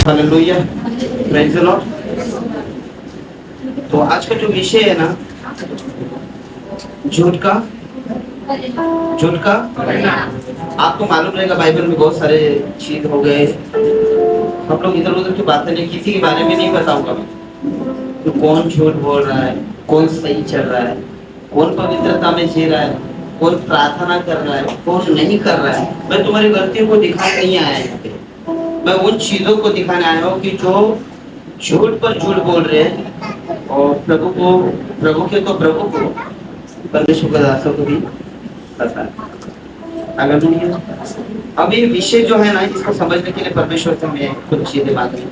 Hallelujah, praise the Lord. तो आज का जो विषय है ना, झूठ का आपको मालूम रहेगा बाइबल में बहुत सारे चीज हो गए। हम लोग इधर उधर की बातें नहीं, किसी के बारे में नहीं बताऊंगा मैं, तो कौन झूठ बोल रहा है, कौन सही चल रहा है, कौन पवित्रता में जी रहा है, कौन प्रार्थना कर रहा है, कौन नहीं कर रहा है। मैं तुम्हारी गलतियों को दिखाने नहीं आया यहाँ पे, मैं उन चीजों को दिखाने आया हूँ कि जो झूठ पर झूठ बोल रहे हैं और प्रभु को परमेश्वर के दासों को भी पता है। हालेलुया। अभी विषय जो है ना, इसको समझने के लिए परमेश्वर से मैं कुछ चीजें मांगी।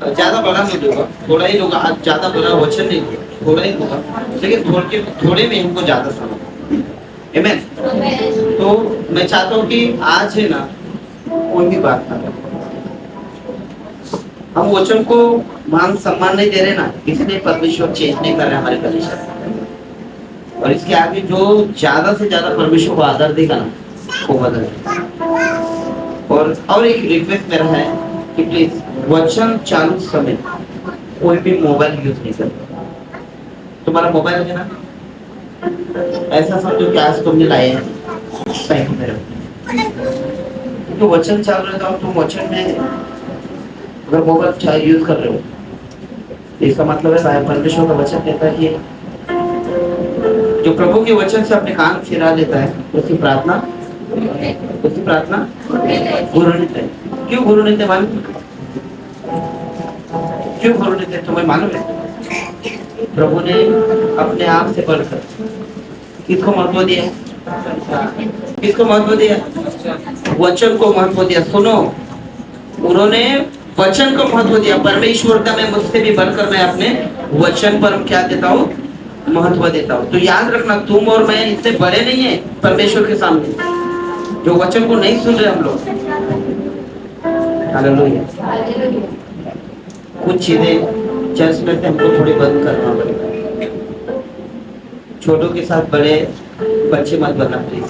ज्यादा बड़ा नहीं होगा, थोड़ा ही होगा, आज ज्यादा बड़ा वचन नहीं होगा, थोड़ा ही होगा, लेकिन थोड़े में हमको ज्यादा समझ। आमीन। तो मैं चाहता हूँ कि आज है ना कोई भी बात ना करें, हम वचन को मान सम्मान नहीं दे रहे ना, इसलिए परमेश्वर चेंज नहीं कर रहे हमारे कलीसिया। और इसके आगे जो ज्यादा से ज्यादा परमेश्वर को आदर देगा ना, वो बदल। और एक रिक्वेस्ट मेरा है कि प्लीज वचन चालू समय कोई भी मोबाइल यूज नहीं करता। तुम्हारा मोबाइल है ना, ऐसा समझो कि आज तुमने लाए हैं साइड में रखो, क्योंकि वचन चालू रहता है। तुम वचन में अगर मोबाइल यूज कर रहे हो, इसका मतलब है परमेश्वर का वचन कहता है कि जो प्रभु के वचन से अपने कान फिरा लेता है, उसकी प्रार्थना गुरु नित्य। क्यों गुरु नित्य मालूम? क्यों गुरु नित्य तुम्हें मालूम है? प्रभु ने अपने आप से बढ़कर किसको महत्व दिया? किसको महत्व दिया? वचन को महत्व दिया। सुनो, उन्होंने वचन को महत्व दिया। परमेश्वर का मैं मुझसे भी बढ़कर मैं अपने वचन पर क्या देता हूँ? महत्व देता हूँ। तो याद रखना, तुम और मैं इतने बड़े नहीं है परमेश्वर के सामने, जो वचन को नहीं सुन रहे हम लोग। हालेलुया। कुछ चीजें चर्च में हमको थोड़ी बंद करना पड़ेगा। छोटों के साथ बड़े बच्चे मत बनना प्लीज।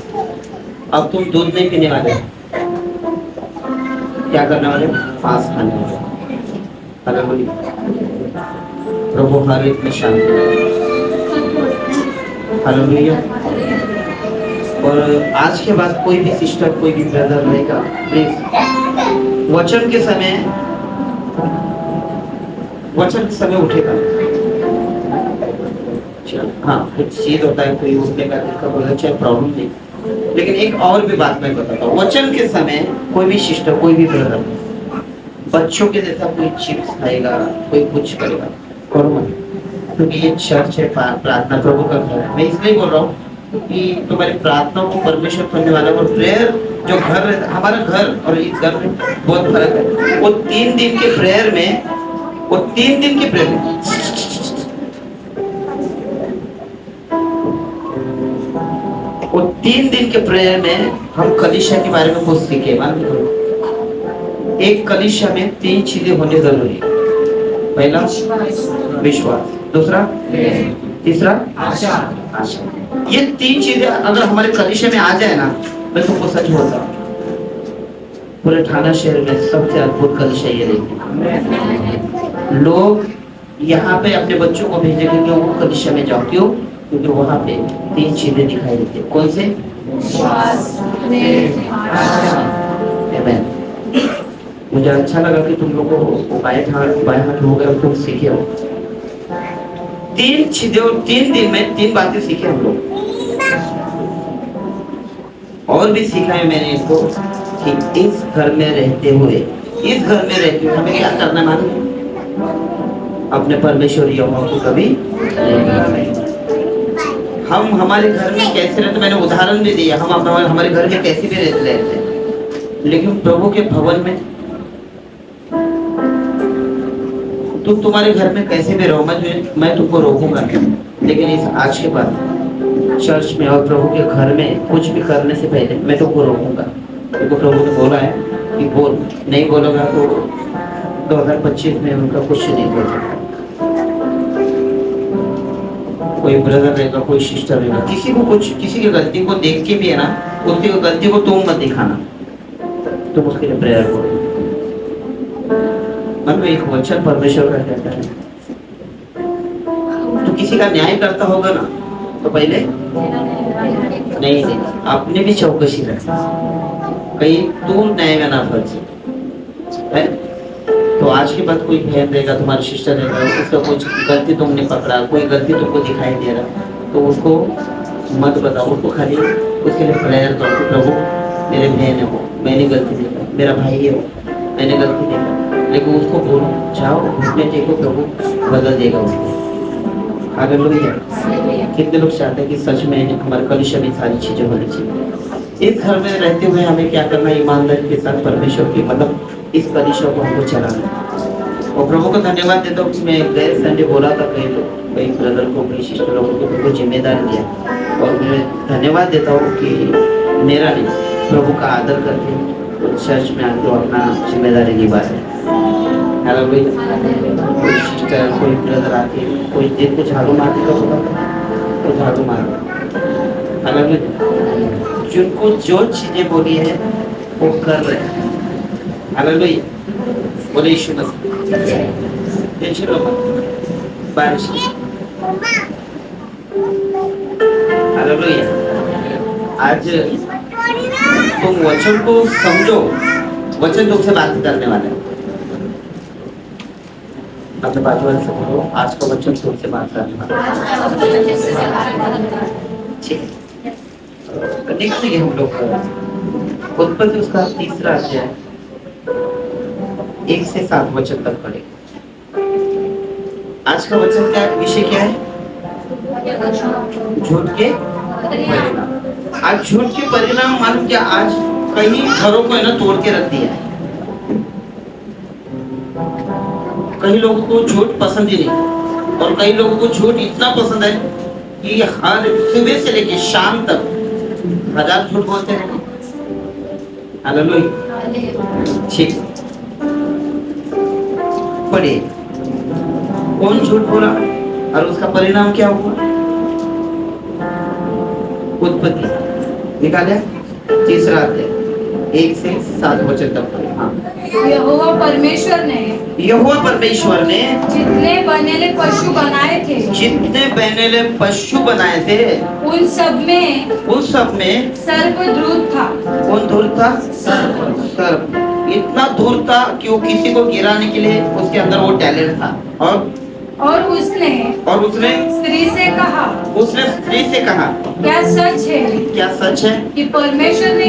अब तुम दूध नहीं पीने वाले, क्या करने वाले? फास्ट खाने वाले। हालेलुया। प्रभु हर एक में शांति। हालेलुया। और आज के बाद कोई भी सिस्टर, कोई भी ब्रदर रहेगा, प्लीज वचन के समय उठेगा। हाँ, कुछ चीज होता है, कोई उठने का बोला चाहे प्रॉब्लम नहीं, लेकिन एक और भी बात मैं बताता हूँ। वचन के समय कोई भी सिस्टर, कोई भी ब्रदर बच्चों के जैसा कोई चिप्स खाएगा, कोई कुछ करेगा, करो मत, क्योंकि ये चर्च है, प्रार्थना प्रभु का घर है। मैं इसलिए बोल रहा हूँ कि तुम्हारी प्रार्थना को परमेश्वर करने वाला, और प्रेयर जो घर है, हमारा घर और इस घर में बहुत फर्क है। वो 3 दिन के प्रेयर में, वो 3 दिन के प्रेयर में, वो 3 दिन के प्रेयर में हम कलीसिया के बारे में कुछ सीखे। मान लो एक कलीसिया में 3 चीजें होने जरूरी है। पहला विश्वास, दूसरा, तीसरा आशा। ये 3 चीजें अगर हमारे कलीसिया में आ जाए ना, मैं तुमको सच बोलता हूँ, पूरे थाना शहर में सबसे अद्भुत कलीसिया ये रहेगी। लोग यहाँ पे अपने बच्चों को भेजेंगे कि वो कलीसिया में जाओ। क्यों? क्योंकि वहाँ पे 3 चीजें दिखाई देती है। कौन से? आमीन। मुझे अच्छा लगा कि तुम लोगों को बाएं हाथ हो गए और तुम सीखे हो 3 चीजें, और 3 दिन में 3 बातें सीखे हम लोग। और भी सीखा है मैंने इसको कि इस घर में रहते हुए हमें क्या करना है मालूम? अपने परमेश्वर यहोवा को कभी हम हमारे घर में कैसे रहते, मैंने उदाहरण भी दिया। हम हमारे घर में कैसे भी रहते हैं, लेकिन प्रभु के भवन में तुम तुम्हारे घर में कैसे भी रहो, मैं तुमको रोकूंगा, लेकिन इस आज के बाद चर्च में और प्रभु के घर में कुछ भी करने से पहले मैं तुमको रोकूंगा। क्योंकि प्रभु ने बोला है कि बोल, नहीं बोलोगा तो 2025 में उनका कुछ नहीं बोल सकता। कोई ब्रदर रहेगा, कोई सिस्टर रहेगा, किसी की गलती को देख के भी है ना, उसकी गलती को तुम मत दिखाना, तुम उसके लिए प्रेयर करो। मन में एक वचन परमेश्वर का कहता है, तो किसी का न्याय करता होगा ना तो पहले नहीं, अपने भी चौकसी रख, कहीं तू न्याय में ना फंसे है। तो आज के बाद कोई बहन रहेगा, तुम्हारा सिस्टर रहेगा, उसका कुछ गलती तुमने पकड़ा, कोई गलती तुमको दिखाई दे रहा, तो उसको मत बताओ, उसको खाली उसके लिए प्रेयर करो कि प्रभु मेरे बहन है वो, मैंने गलती देखा, मेरा भाई है वो, मैंने गलती देखा, लेकिन उसको बोलो जाओ घुटने टेको, प्रभु बदल देगा उसको। अगर लोग कितने लोग चाहते हैं कि सच में हमारे कलिशा में सारी चीजें होनी चाहिए। इस घर में रहते हुए हमें क्या करना है, ईमानदारी के साथ परमेश्वर की मतलब इस कलिशा को हमको चलाना। और प्रभु को धन्यवाद देता हूँ कि मैं गए संडे बोला था कई लोग, कई ब्रदर को, कई सिस्टर लोगों को तुमको जिम्मेदारी दिया, और मैं धन्यवाद देता हूँ कि मेरा नहीं प्रभु का आदर करके तो चर्च में आके अपना जिम्मेदारी निभाए। कोई सिस्टर कोई ब्रदर आके कोई दिन को झाड़ू मारने का होगा तो झाड़ू मार, अलग जिनको जो चीजें बोली है वो कर रहे हैं। हालेलुया, बोले यीशु मसीह। टेंशन लो मत, बारिश हालेलुया। आज तुम वचन को समझो, वचन तुमसे बात करने वाले हैं। अपने बाजू वाले से बोलो, आज का वचन तुमसे बात करने वाला है। ठीक है, निकलेंगे हम लोग उत्पत्ति उसका 3रा अध्याय 1 से 7 वचन तक पढ़ेंगे। आज का वचन क्या विषय क्या है? झूठ के परिणाम। आज झूठ के परिणाम मालूम क्या, आज कई घरों को है ना तोड़ के रख दिया है। कई लोगों को झूठ पसंद ही नहीं, और कई लोगों को झूठ इतना पसंद है कि हर सुबह से लेके शाम तक 1000 झूठ बोलते हैं। हालेलुया, ठीक। पढ़िए, कौन झूठ बोला और उसका परिणाम क्या हुआ? उत्पत्ति निकाले 3रा अध्याय 1 से 7 वचन तक पढ़े। हाँ। यहोवा परमेश्वर ने जितने बनेले पशु बनाए थे उन सब में सर्प धूर्त था। कौन धूर्त था? सर्प। इतना धूर्त था कि वो किसी को गिराने के लिए उसके अंदर वो टैलेंट था। और उसने स्त्री से कहा, क्या सच है कि परमेश्वर ने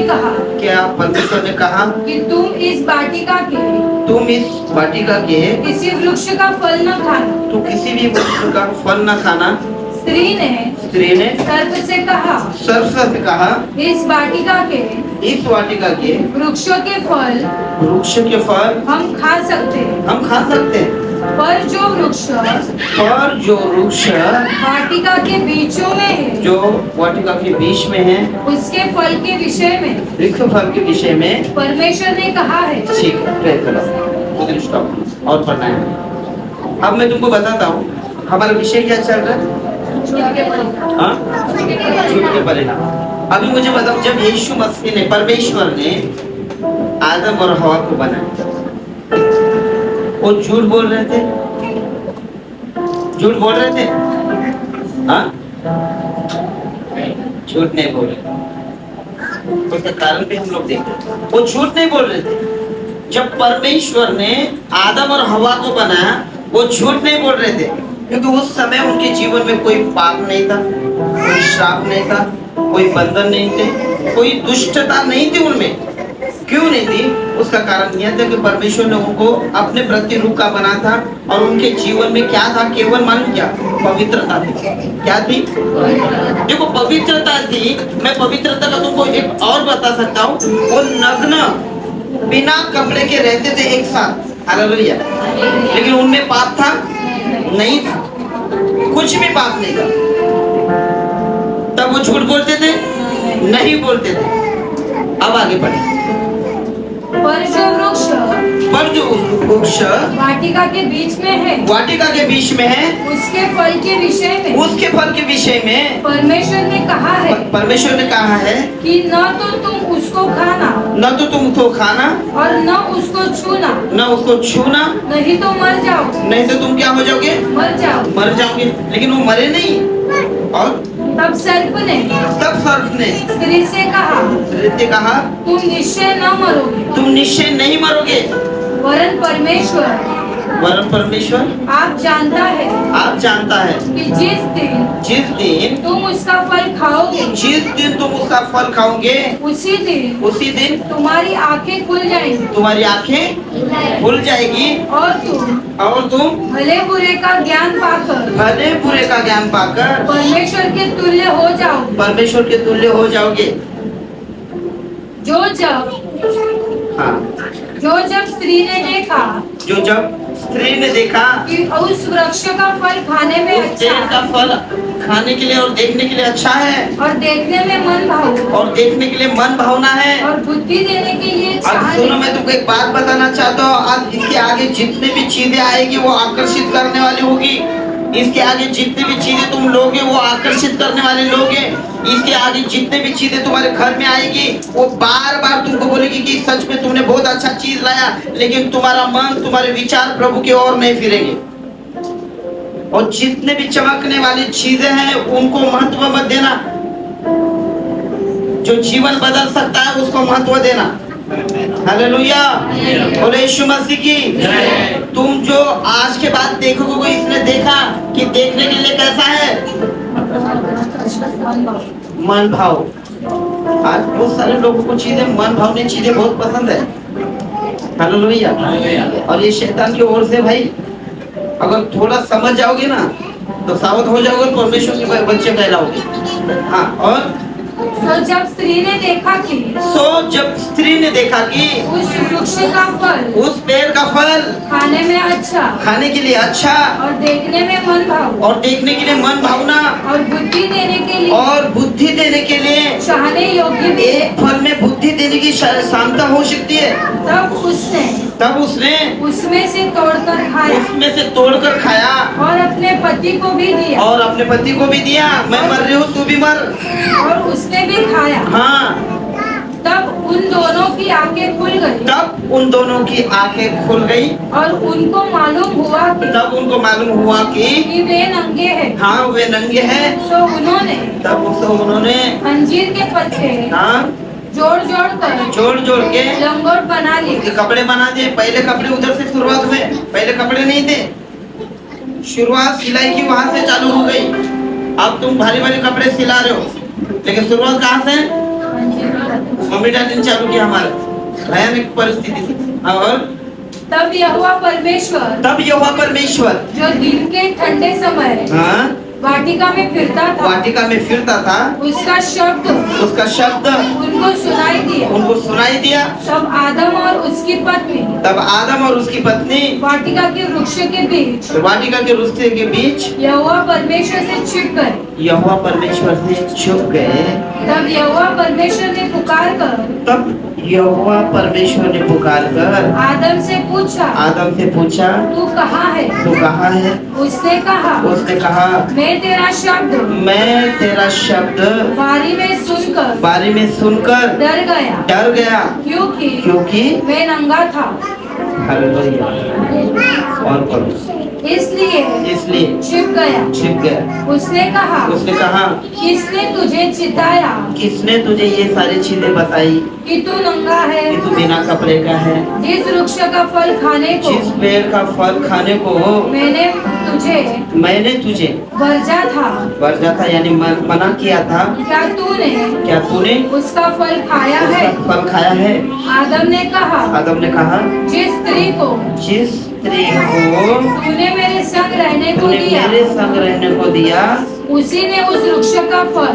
कहा कि तुम इस वाटिका के किसी वृक्ष का फल न खाना। तू किसी भी वृक्ष का फल न खाना। स्त्री ने सर्प से कहा, इस वाटिका के वृक्ष के फल हम खा सकते हैं, पर जो वृक्ष वाटिका के बीचों में है, जो वाटिका के बीच में है, उसके फल के विषय में परमेश्वर ने कहा है। ठीक है, स्टॉप और पढ़ना है। अब मैं तुमको बताता हूँ हमारा विषय क्या चल रहा है। झूठ के परिणाम। अभी मुझे बताओ, जब यीशु मसीह ने, परमेश्वर ने आदम और हवा को बनाया, वो झूठ बोल रहे थे? हाँ, झूठ नहीं बोल रहे। उसका कारण भी हम लोग देखते, वो झूठ नहीं बोल रहे थे। जब परमेश्वर ने आदम और हवा को बनाया, वो झूठ नहीं बोल रहे थे, क्योंकि उस समय उनके जीवन में कोई पाप नहीं था, कोई श्राप नहीं था, कोई बंधन नहीं थे, कोई दुष्टता नहीं थी उनमें। क्यों नहीं थी? उसका कारण यह था कि परमेश्वर ने उनको अपने प्रतिरूप का बना था, और उनके जीवन में क्या था? केवल मालूम क्या? पवित्रता थी। क्या थी? देखो, पवित्रता थी। मैं पवित्रता का तुमको एक और बता सकता हूँ। वो नग्न बिना कपड़े के रहते थे एक साथ। हालेलुया। लेकिन उनमें पाप था? नहीं था, कुछ भी पाप नहीं था। तब वो झूठ बोलते थे? नहीं बोलते थे। अब आगे बढ़े। पर पर जो वृक्ष वाटिका के बीच में है, वाटिका के बीच में है, उसके फल के विषय में उसके फल के विषय में परमेश्वर ने कहा है परमेश्वर ने कहा है कि न तो तुम उसको खाना न तो तुम उसको खाना और न उसको छूना, न उसको छूना, नहीं तो मर जाओ। नहीं तो तुम क्या हो जाओगे? मर जाओ। मर जाओगे। लेकिन वो मरे नहीं। और तब सर्प ने स्त्री से कहा तुम निश्चय न मरोगे, तुम निश्चय नहीं मरोगे, वरन परमेश्वर आप जानता है कि जिस दिन तुम उसका फल खाओगे, उसी दिन तुम्हारी आंखें खुल जाएगी और तुम भले बुरे का ज्ञान पाकर परमेश्वर के तुल्य हो जाओगे। जो जब स्त्री ने देखा कि उस वृक्ष का फल खाने में अच्छा पेड़ का फल खाने के लिए और देखने के लिए अच्छा है, और देखने के लिए मन भावना है, और बुद्धि देने के लिए अब सुनो, मैं तुमको एक बात बताना चाहता हूँ। आज इसके आगे जितने भी चीजें आएगी वो आकर्षित करने वाली होगी। इसके आगे जितने भी चीजें तुम लोगे वो आकर्षित करने वाले लोग हैं। इसके आगे जितने भी चीजें तुम्हारे घर में आएगी वो बार बार तुमको बोलेगी कि सच में तुमने बहुत अच्छा चीज लाया, लेकिन तुम्हारा मन, तुम्हारे विचार प्रभु की ओर नहीं फिरेंगे। और जितने भी चमकने वाली चीजें हैं उनको महत्व मत देना। जो जीवन बदल सकता है उसको महत्व देना। हालेलुया, बोले यीशु मसीह की। तुम जो आज के बाद देखोगे, इसने देखा कि देखने के लिए कैसा है, मन भाव। आज बहुत सारे लोगों को चीजें मन भावनी चीजें बहुत पसंद है। हालेलुया। और ये शैतान की ओर से भाई, अगर थोड़ा समझ जाओगे ना तो सावध हो जाओगे, परमेश्वर के बच्चे कहलाओगे। हाँ, और जब स्त्री ने देखा कि उस वृक्ष का फल, उस पेड़ का फल खाने के लिए अच्छा, और देखने के लिए मन भावना, और बुद्धि देने के लिए चाहने योग्य भी, एक फल में बुद्धि देने की क्षमता हो सकती है। तब उसने उसमें से तोड़कर खाया, और अपने पति को भी दिया। मैं मर रही हूँ, तू भी मर। और उसने भी खाया। हाँ। तब उन दोनों की आंखें खुल गई, और उनको मालूम हुआ कि वे नंगे हैं। हाँ, वे नंगे हैं। तो उन्होंने अंजीर के पत्ते जोड़ के लंगोट बना लिए, कपड़े बना दिए। पहले कपड़े उधर से शुरुआत हुए, पहले कपड़े नहीं थे। शुरुआत सिलाई की वहां से चालू हो गई। अब तुम भारी भारी कपड़े सिला रहे हो, लेकिन शुरुआत कहाँ से? मम्मी डैडी ने चालू किया हमारे भयानक परिस्थिति से। और तब यहोवा परमेश्वर जो दिन के ठंडे समय वाटिका में फिरता था, उसका शब्द उनको सुनाई दिया। तब आदम और उसकी पत्नी वाटिका के वृक्ष के बीच यहोवा परमेश्वर से छिप गए। तब यहोवा परमेश्वर ने पुकार कर आदम से पूछा, तू कहाँ है? उसने कहा, मैं तेरा शब्द बारी में सुनकर डर गया क्योंकि मैं नंगा था। और इसलिए छिप गया। उसने कहा, किसने तुझे ये सारी चीजें बताई कि तू नंगा है, कि तू बिना कपड़े का है? जिस वृक्ष का फल खाने को, जिस पेड़ का फल खाने को मैंने तुझे वर्जा था यानी मना किया था। क्या तूने उसका फल खाया है? आदम ने कहा, जिस स्त्री को तूने मेरे संग रहने को दिया, उसी ने उस वृक्ष का फल।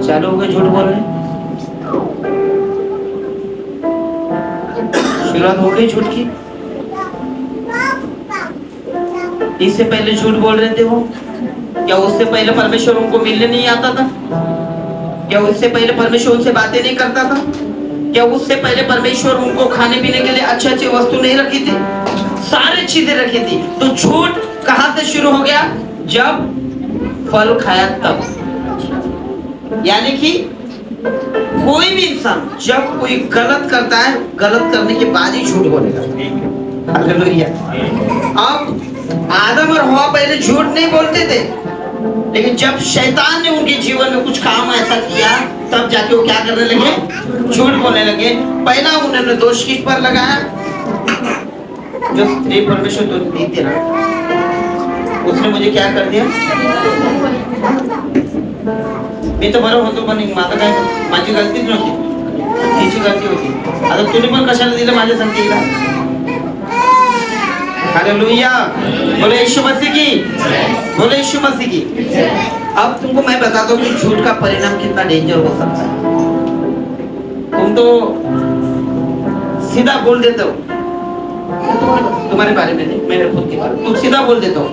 चालू हो गए झूठ बोल रहे, शुरुआत हो गई झूठ की। इससे पहले झूठ बोल रहे थे वो। क्या उससे पहले परमेश्वर उनको मिलने नहीं आता था? क्या उससे पहले परमेश्वर उनसे बातें नहीं करता था? क्या उससे पहले परमेश्वर उनको खाने पीने के लिए अच्छी अच्छी वस्तु नहीं रखी थी? सारी चीजें रखी थी। तो झूठ कहां से शुरू हो गया? जब फल खाया तब। यानी कि कोई भी इंसान जब कोई गलत करता है, गलत करने के बाद ही झूठ बोलेगा। हालेलुया। अब आदम और हवा पहले झूठ नहीं बोलते थे, लेकिन जब शैतान ने उनके जीवन में कुछ काम ऐसा किया, तब जाके वो क्या करने लगे? झूठ बोलने लगे। पहला उन्होंने दोष किस पर लगाया? जो स्त्री परमेश्वर दूध दी थी ना, उसने मुझे क्या कर दिया? मी तर बरं होतो, पण माझं काय, माझी गलतीच नव्हती, तिची गलती होती। आता तुम्ही पण कशाला दिलं माझ्या संगतीला? हालेलुया। बोले यीशु मसीह की, बोले यीशु मसीह की। अब तुमको मैं बताता हूँ कि झूठ का परिणाम कितना डेंजर हो सकता है। तुम तो सीधा बोल देते हो, तुम्हारे बारे में नहीं, मेरे खुद के बारे में। तुम सीधा बोल देते हो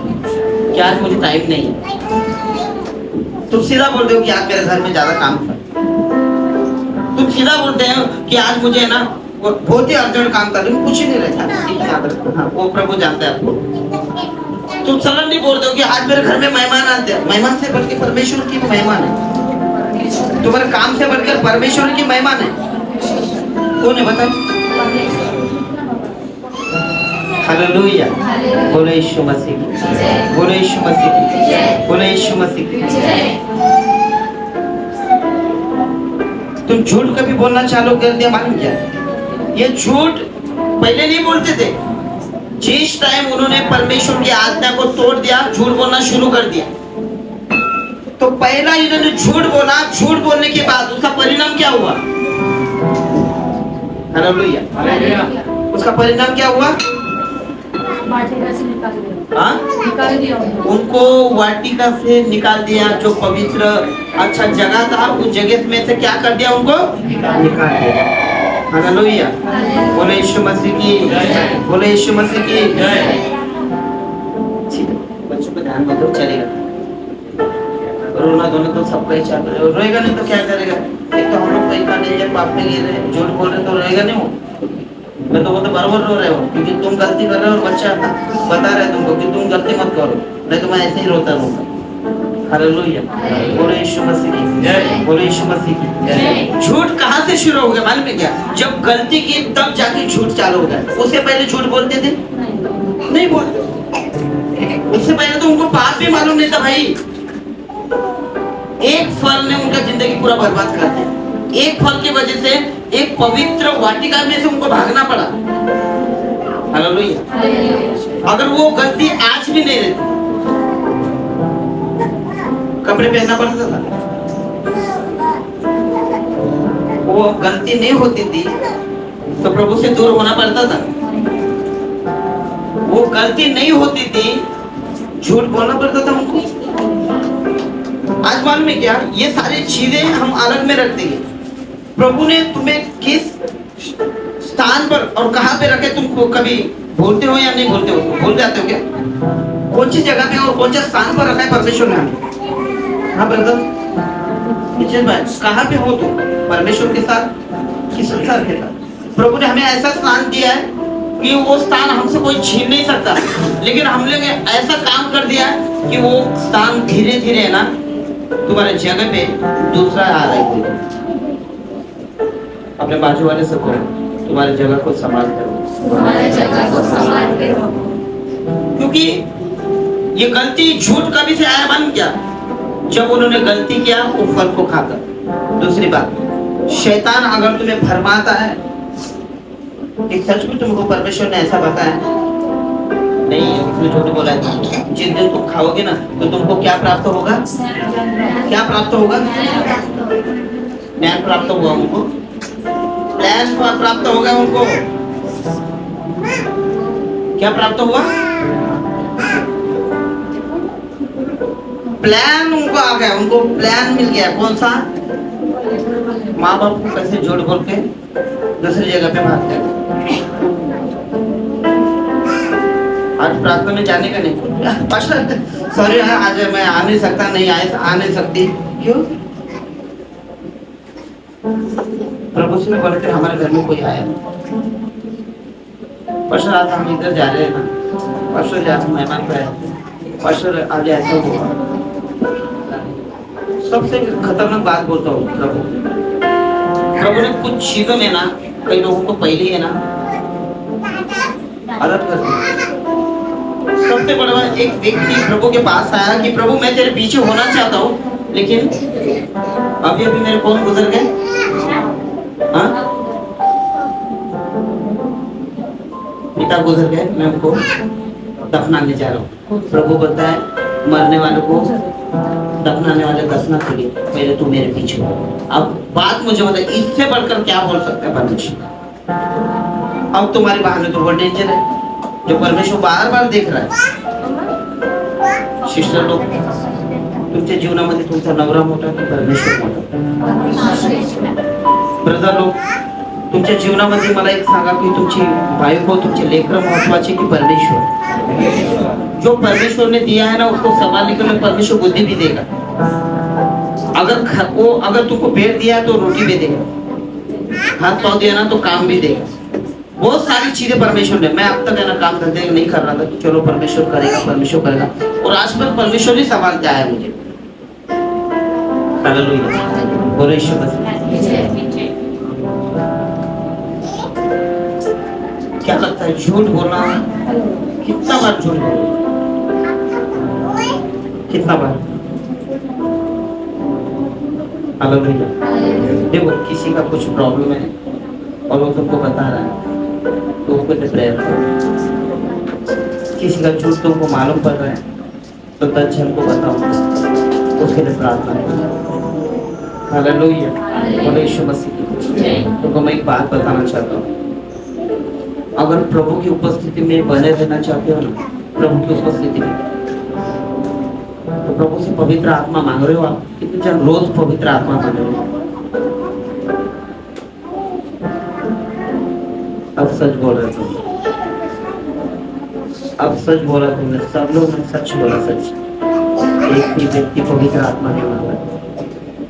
कि आज मुझे टाइम नहीं है। तुम सीधा बोलते हो कि आज मेरे घर में ज्यादा काम था। तुम सीधा बोलते हो कि आज मुझे ना बहुत ही अर्जेंट काम कर रही हूँ, कुछ ही नहीं रहता। हाँ, वो प्रभु जानते हैं आपको। तुम सडनली बोलते हो कि आज मेरे घर में मेहमान आते हैं। मेहमान से बढ़कर परमेश्वर की मेहमान है। तुम्हारे काम से बढ़कर परमेश्वर की मेहमान है। कौन है बताओ? हालेलुया। बोले यीशु मसीह की, बोले यीशु मसीह की, बोले यीशु मसीह की। तुम झूठ कभी बोलना चालू कर दिया, मालूम क्या? ये झूठ पहले नहीं बोलते थे। जिस टाइम उन्होंने परमेश्वर की आज्ञा को तोड़ दिया, झूठ बोलना शुरू कर दिया। तो पहला इन्होंने झूठ बोला, झूठ बोलने के बाद उसका परिणाम क्या हुआ? हालेलुया। उसका परिणाम क्या हुआ? निकाल दिया उनको, वाटिका से निकाल दिया। जो पवित्र अच्छा जगह था, उस जगह में से क्या कर दिया? उनको निकाल दिया। हालेलुया। बोले यीशु मसीह की, बोले यीशु मसीह की। बच्चों पे ध्यान मत दो, चलेगा। रोना धोना तो सबका ही चाहता है, रोएगा नहीं तो क्या करेगा? एक तो हम लोग पैसा नहीं है, पाप में गिर रहे, झूठ बोल रहे तो रोएगा नहीं वो। मैं तो वो तो बराबर रो रहे हो, क्योंकि तुम गलती कर रहे हो और बच्चा बता रहे हैं तुमको कि तुम गलती मत करो, नहीं तो मैं ऐसे ही रोता रहूंगा। हालेलुया। बोले यीशु मसीह की, बोले यीशु मसीह की। झूठ कहाँ से शुरू हो गया मालूम है क्या? जब गलती की तब जाके झूठ चालू हो गया। उससे पहले झूठ बोलते थे? नहीं बोलते। उससे पहले तो उनको पाप भी मालूम नहीं था भाई। एक फल ने उनका जिंदगी पूरा बर्बाद कर दिया। एक फल की वजह से एक पवित्र वाटिका में से उनको भागना पड़ा। हालेलुया। अगर वो गलती आज भी नहीं रहती, कपड़े पहनना पड़ता था। वो गलती नहीं होती थी तो प्रभु से दूर होना पड़ता था। वो गलती नहीं होती थी, झूठ बोलना पड़ता था उनको। आज मालूम है क्या? ये सारी चीजें हम अलग में रखते हैं। प्रभु ने तुम्हें किस स्थान पर और कहां पे रखे, तुमको कभी भूलते हो या नहीं भूलते हो? भूल जाते हो क्या? कौन सी जगह पे और कौन सा स्थान पर रखा है परमेश्वर ने हमें? हाँ ब्रदर, कहाँ पे हो तुम? परमेश्वर के साथ कि संसार के साथ? प्रभु ने हमें ऐसा स्थान दिया है कि वो स्थान हमसे कोई छीन नहीं सकता, लेकिन हम लोग ऐसा काम कर दिया कि वो स्थान धीरे धीरे है ना तुम्हारे जगह पे दूसरा आ रहा है। अपने बाजू वाले से कहो, तुम्हारी जगह को संभाल करो, तुम्हारी जगह को संभाल करो। क्योंकि ये गलती झूठ कभी से आया मालूम क्या? जब उन्होंने गलती किया वो फल को खाकर। दूसरी बात, शैतान अगर तुम्हें भरमाता है कि सच में तुमको परमेश्वर ने ऐसा बताया नहीं, इसने झूठ बोला है, जिस दिन तुम खाओगे ना तो तुमको क्या प्राप्त होगा? क्या प्राप्त होगा? ज्ञान प्राप्त होगा उनको, ज्ञान प्राप्त होगा उनको। क्या प्राप्त हुआ? प्लान उनको आ गया, उनको प्लान मिल गया। कौन सा? माँ बाप को कैसे झूठ बोल के दूसरी जगह पे मारते हैं। आज प्रार्थना में जाने का नहीं, सॉरी आज मैं आ नहीं सकता, नहीं आ नहीं सकती। क्यों? प्रभु से बोले थे हमारे घर में कोई आया। परसों रात हम इधर जा रहे हैं ना, परसों रात मेहमान को आया, परसों आज ऐसा हुआ। सबसे खतरनाक बात बोलता हूँ, प्रभु ने कुछ चीजों में ना कई लोगों को पहले है ना अलग कर दिया। सबसे बड़ा बात, एक व्यक्ति प्रभु के पास आया कि प्रभु मैं तेरे पीछे होना चाहता हूँ, लेकिन अभी अभी मेरे कौन गुजर गए, हाँ पिता गुजर गए, मैं उनको दफनाने जा रहा हूँ। प्रभु बोलता है मरने वालों को दफनाने वाले दफना चाहिए, पहले तू मेरे पीछे हो। अब बात मुझे बता, इससे बढ़कर क्या बोल सकता है परमेश्वर? अब तुम्हारी बहाने तो बहुत डेंजर है, जो परमेश्वर बार बार देख रहा है। सिस्टर लोग, तुमच्या जीवनामध्ये तुमचा नवरा मोठा की परमेश्वर मोठा? ब्रदर लोग, तुमच्या जीवनामध्ये मला एक सांगा की तुमची बायको, तुमचे लेकर महत्वाचे की परमेश्वर? जो परमेश्वर ने दिया है ना, उसको संभालने के लिए परमेश्वर बुद्धि भी देगा। अगर तुमको पेट दिया है तो रोटी भी देगा, हाथ पाँव दिया ना तो काम भी देगा। बहुत सारी चीजें परमेश्वर ने, मैं अब तक है ना काम धंधे नहीं कर रहा था, चलो परमेश्वर करेगा, परमेश्वर करेगा, और आज पर परमेश्वर ही संभालते आया मुझे। हालेलुया, बोलो यीशु मसीह। क्या लगता है झूठ बोलना कितना बार झूठ बोलो, कितना बार? हालेलुया। देखो किसी का कुछ प्रॉब्लम है और वो तुमको बता रहा है तो उसको प्रेयर करो। किसी का झूठ तुमको मालूम पड़ रहा है तो 10 जन को बताओ, उसके लिए प्रार्थना करो। हालेलुया, बोलो यीशु मसीह। तुमको मैं एक बात बताना चाहता हूँ, अगर प्रभु की उपस्थिति में बने रहना चाहते हो ना, प्रभु की उपस्थिति में, तो प्रभु से पवित्र आत्मा मांग रहे हो आप? कितने जन रोज पवित्र आत्मा मांग रहे हो? अब सच बोल रहे तुम, अब सच बोला तुमने, सब लोग ने सच बोला, सच। एक भी व्यक्ति पवित्र आत्मा नहीं मांग रहा।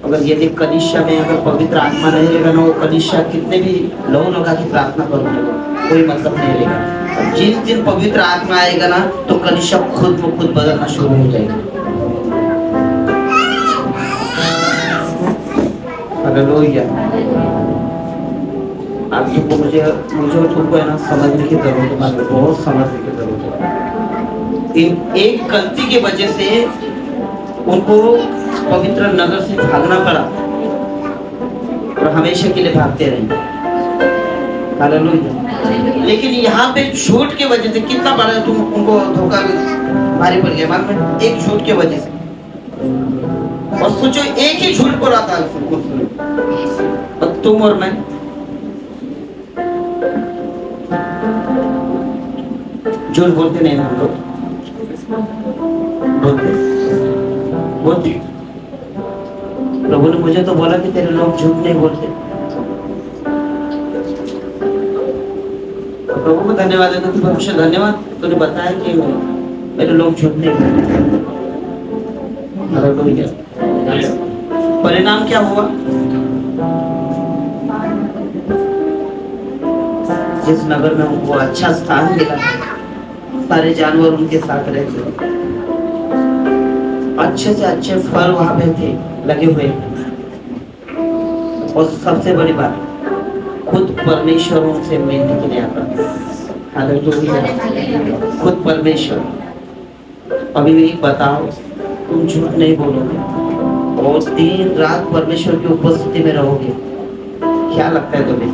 अगर यदि कलीसिया में अगर पवित्र आत्मा नहीं रहेगा ना, वो कलीसिया कितने भी लोग लगा की प्रार्थना करोगे कोई मतलब नहीं रहेगा। जिस दिन पवित्र आत्मा आएगा ना, तो कलीसिया खुद ब खुद बदलना शुरू हो जाएगा। हालेलुया। आप तुमको मुझे तुमको है ना समझने की जरूरत है, बहुत समझने की जरूरत है। एक गलती की वजह से उनको पवित्र नगर से भागना पड़ा और हमेशा के लिए भागते रहे। हालेलुया। लेकिन यहाँ पे झूठ की वजह से कितना बड़ा तुम उनको धोखा भारी पड़ गया, मालूम है? एक झूठ की वजह से। और सोचो एक ही झूठ बोला था और तुम और मैं, झूठ बोलते नहीं ना हम लोग? बोलते। प्रभु ने मुझे तो बोला कि तेरे लोग झूठ नहीं बोलते। प्रभु को धन्यवाद देता हूँ, परमेश्वर धन्यवाद, तूने बताया कि मेरे लोग झूठ नहीं बोलते। परिणाम क्या हुआ? जिस नगर में उनको अच्छा स्थान मिला, सारे जानवर उनके साथ रहते, अच्छे से अच्छे फल वहां पे थे लगे हुए, और सबसे बड़ी बात, खुद परमेश्वर उनसे मिलने के लिए आता। हालेलुया, खुद परमेश्वर। अभी भी बताओ, तुम झूठ नहीं बोलोगे और दिन रात परमेश्वर की उपस्थिति में रहोगे, क्या लगता है तुम्हें?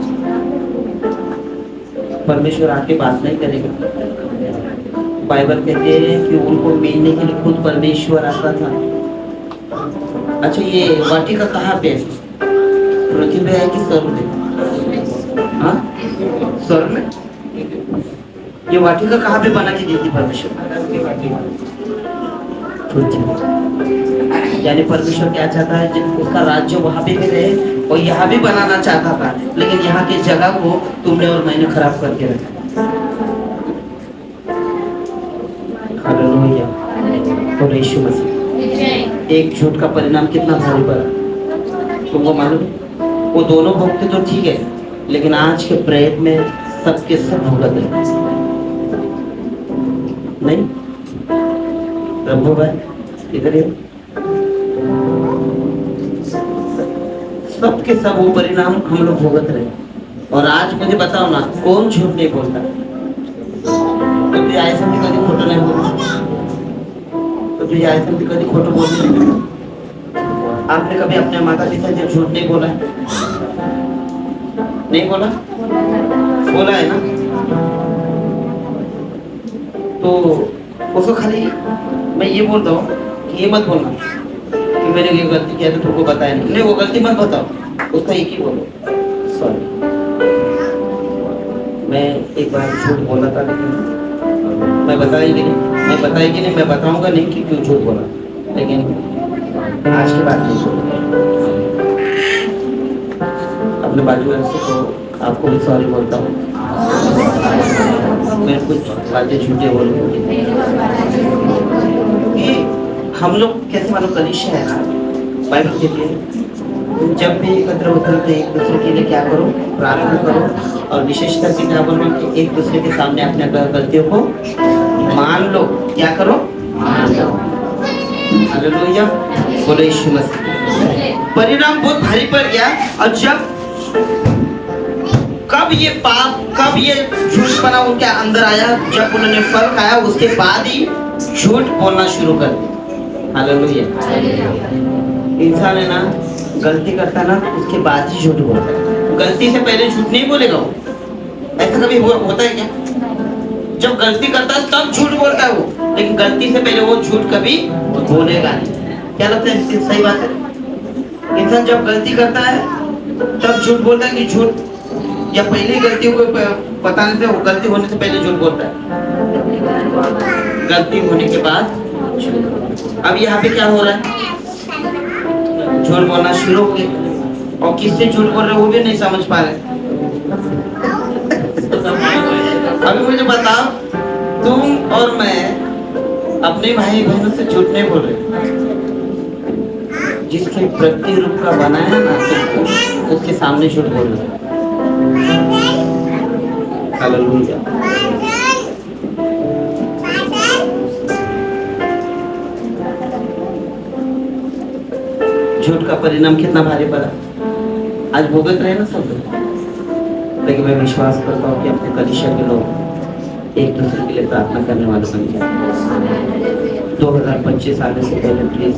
परमेश्वर आके बात नहीं करेगा? बाइबल कहते हैं कि उनको मिलने के लिए खुद परमेश्वर आता था। अच्छा, ये वाटिका कहाँ पे है? पृथ्वी में है कि स्वर्ग में? हाँ, स्वर्ग में। ये वाटिका कहाँ पे बना के दी थी परमेश्वर? यानी परमेश्वर क्या चाहता है, उसका राज्य वहां पे भी रहे और यहाँ भी बनाना चाहता था, लेकिन यहाँ की जगह को तुमने और मैंने खराब करके रखा। हालेलुया, और यीशु मसीह। एक झूठ का परिणाम कितना भारी पड़ा तुमको मालूम है? वो दोनों भुगते तो ठीक है, लेकिन आज के प्रयत्न में सबके सब भुगत है। नहीं प्रभु भाई इधर ही, सबके सब वो परिणाम हम लोग भुगत रहे। और आज मुझे बताओ ना, कौन झूठ नहीं बोलता? तो तुझे आए समझ कभी खोटो नहीं बोलता, तो तुझे आए समझ कभी खोटो बोलते? आपने कभी अपने माता पिता से झूठ नहीं बोला है? नहीं बोला? बोला है ना? तो उसको खाली मैं ये बोलता हूँ कि ये मत बोलना कि मैंने ये गलती किया तो तुमको बताया नहीं, वो गलती मत बताओ, उसका एक ही बोलो सॉरी। मैं एक बार झूठ बोला था, लेकिन मैं बताएगी नहीं, मैं बताऊंगा नहीं कि क्यों झूठ बोला, लेकिन आज के बाद नहीं बोलूंगा। अपने बाजू से तो आपको भी सॉरी बोलता हूँ, मैं कुछ बातें झूठे बोलूँगी। हम लोग कैसे मानो कलिशा है ना, बाइबल कहती है जब भी एकत्र होते हैं तो एक दूसरे के लिए क्या करो, प्रार्थना करो, और विशेषकर की क्या बोल रहे कि एक दूसरे के सामने अपने गलतियों को मान लो। क्या करो? मान लो। हालेलुया, बोलो यीशु मसीह। परिणाम बहुत भारी पड़ गया। और जब कब ये पाप, कब ये झूठपना उनके अंदर आया? जब उन्होंने फल खाया उसके बाद ही झूठ बोलना शुरू कर दिया। हालेलुया। इंसान है ना, गलती करता है ना, उसके बाद ही झूठ बोलता है। गलती से पहले झूठ नहीं बोलेगा वो। ऐसा कभी होता है क्या? जब गलती करता है तब झूठ बोलता है वो, लेकिन गलती से पहले वो झूठ कभी बोलेगा नहीं। क्या लगता है? इसकी सही बात है। इंसान जब गलती करता है तब झूठ बोलता है कि झूठ, या पहले गलती को पता नहीं था, वो गलती होने से पहले झूठ बोलता है, गलती होने के बाद। अब यहाँ पे क्या हो रहा है? झूठ बोलना शुरू हो गए, और किससे झूठ बोल रहे वो भी नहीं समझ पा रहे। अभी मुझे बताओ, तुम और मैं अपने भाई बहनों से झूठ नहीं बोल रहे। जिसके प्रतिरूप का बना है ना तुमको, उसके सामने झूठ बोल रहे। हालेलुया। झूठ का परिणाम कितना भारी पड़ा, आज भुगत रहे ना सब लोग। लेकिन मैं विश्वास करता हूँ कि अपने कलीसिया के लोग एक दूसरे के लिए प्रार्थना करने वाले बन जाए। 2025 आने से पहले प्लीज,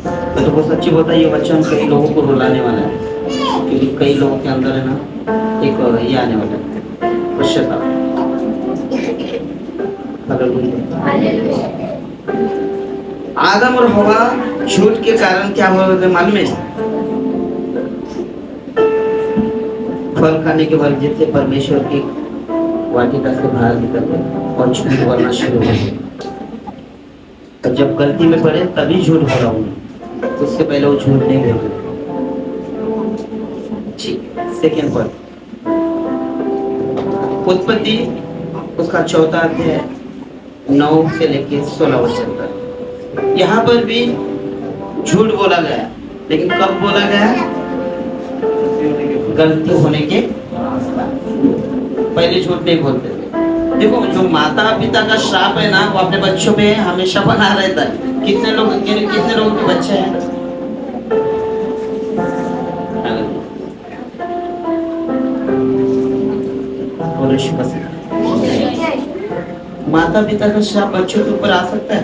मैं तो बहुत सच्ची बोलता, ये वचन कई लोगों को रुलाने वाला है, क्योंकि कई लोगों के अंदर है ना एक ये आने वाला है, पश्चाताप। आदम और हवा झूठ के कारण क्या हुआ मालूम है? फल खाने के बाद जिससे परमेश्वर की वाटिका से बाहर निकलते और झूठ बोलना शुरू हो गए। तो जब गलती में पड़े तभी झूठ बोल रहा हूँ, उससे पहले वो झूठ नहीं बोल रहे। सेकेंड पॉइंट, उत्पत्ति उसका 4 अध्याय 9 से लेके 16 वचन तक। यहाँ पर भी झूठ बोला गया, लेकिन कब बोला गया? गलती होने के पहले झूठ नहीं बोलते थे। देखो, जो माता पिता का श्राप है ना, वो अपने बच्चों पे हमेशा बना रहता है। कितने लोगों के बच्चे हैं? माता पिता का श्राप बच्चों के ऊपर आ सकता है?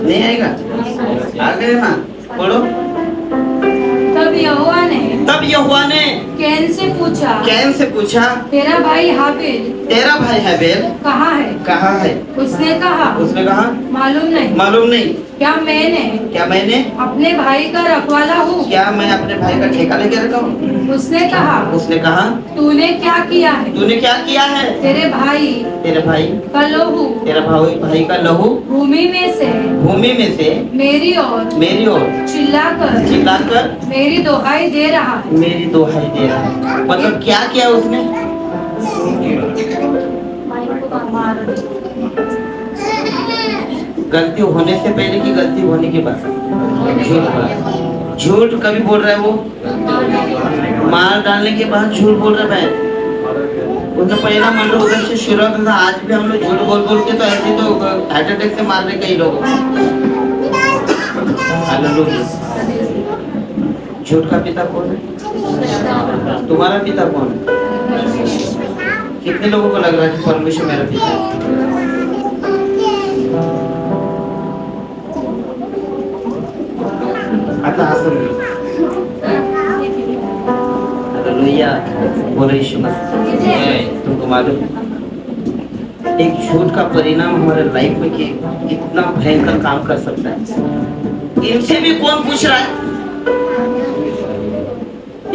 नहीं आएगा? आ गए ना, पढ़ो। तब यहोवा ने कैन से पूछा तेरा भाई हाबिल कहाँ है? उसने कहा मालूम नहीं। क्या मैंने अपने भाई का रखवाला हूँ? क्या मैं अपने भाई का ठेका लेके रखा हूँ? उसने कहा तूने क्या किया है? तेरे भाई का लहू भूमि में से मेरी ओर चिल्लाकर मेरी दोहाई दे रहा है। मतलब क्या किया उसने? गलती होने से पहले की गलती होने के बाद झूठ बोला। झूठ कभी बोल रहा है वो, मार डालने के बाद झूठ बोल रहा है। उसने पहला मंडल उधर से शुरुआत था। आज भी हम लोग झूठ बोल बोल के तो ऐसे तो हार्ट अटैक से मार रहे कई लोगों को। झूठ का पिता कौन है? तुम्हारा पिता कौन है? कितने लोगों को लग रहा है कि परमेश्वर मेरा पिता है? आता हालेलुया, बोलो यीशु मसीह। तुमको मालूम है एक झूठ का परिणाम हमारे लाइफ में कितना भयंकर काम कर सकता है। इनसे भी कौन पूछ रहा है?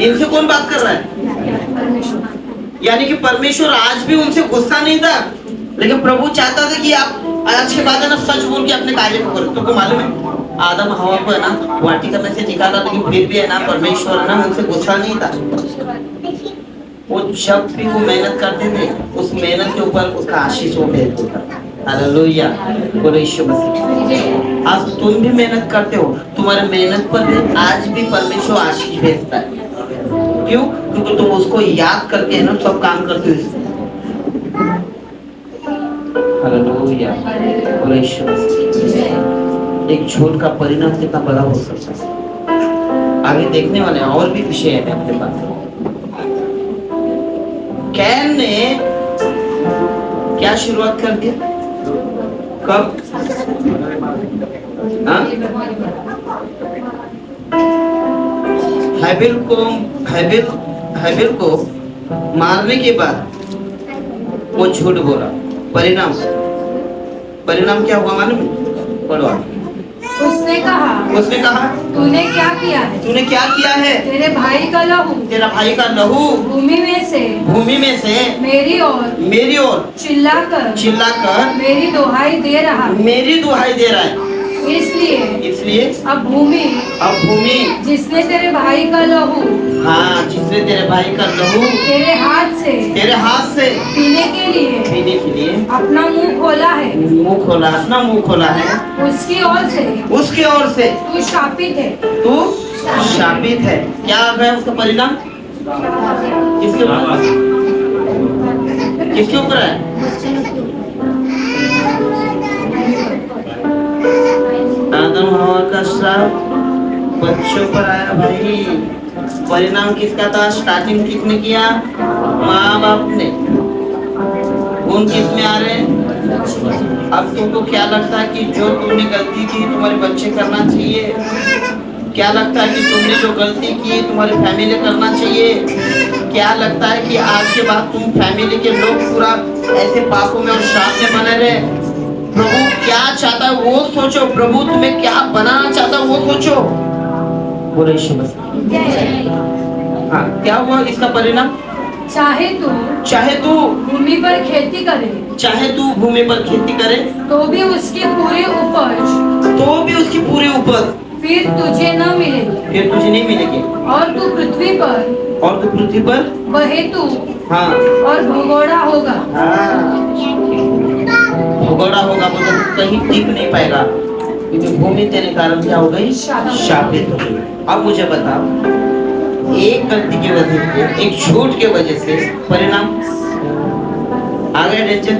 इनसे कौन बात कर रहा है? यानी कि परमेश्वर आज भी उनसे गुस्सा नहीं था, लेकिन प्रभु चाहता था कि आप आज के बाद है ना सच बोल के अपने कार्य को करो। तुमको मालूम है आदम हवा को है ना वाटिका में से निकाला, लेकिन फिर भी है ना परमेश्वर है ना उनसे गुस्सा नहीं था। वो जब भी वो मेहनत करते थे उस मेहनत के ऊपर उसका आशीष वो भेजता था। हालेलुया, बोलो यीशु मसीह। आज तुम भी मेहनत करते हो, तुम्हारे मेहनत पर भी आज भी परमेश्वर आशीष भेजता है। क्यों? क्योंकि तुम उसको याद करके है ना सब काम करते हो। हालेलुया, बोलो यीशु मसीह। एक झूठ का परिणाम कितना बड़ा हो सकता है आगे देखने वाले और भी विषय है अपने पास। कैन ने क्या शुरुआत कर दिया? कब? हैबिल को मारने के बाद वो झूठ बोला। परिणाम क्या हुआ मालूम है? पढ़ो। उसने कहा तूने क्या किया है? तेरे भाई का लहू भूमि में से मेरी ओर चिल्लाकर मेरी दुहाई दे रहा है। इसलिए अब भूमि जिसने तेरे भाई का लहू तेरे हाथ से पीने के लिए अपना मुंह खोला है, उसकी ओर से तू शापित है। क्या है उसका परिणाम? किसके ऊपर है? आदम हवा का श्राप बच्चों पर आया भाई। परिणाम किसका था? स्टार्टिंग किसने किया? माँ बाप ने। गुण किस में आ रहे? अब तुमको क्या लगता है कि जो तुमने गलती की तुम्हारे बच्चे करना चाहिए? क्या लगता है कि तुमने जो गलती की तुम्हारी फैमिली करना चाहिए? क्या लगता है कि आज के बाद तुम फैमिली के लोग पूरा ऐसे पापों में और श्राप में बने रहे? प्रभु क्या चाहता है वो सोचो। प्रभु तुम्हें क्या बनाना चाहता है वो सोचो। बोले यीशु मसीह। हाँ, क्या हुआ इसका परिणाम? चाहे तू भूमि पर खेती करे तो भी उसकी पूरी उपज फिर तुझे नहीं मिलेगी। और तू पृथ्वी पर बहेतू और भगोड़ा होगा। मतलब कहीं टिक नहीं पाएगा, क्योंकि भूमि तेरे कारण क्या हो गई? शापित हो गई। अब मुझे बताओ, एक गलती की वजह से, एक झूठ के वजह से परिणाम आ गया डेंजर।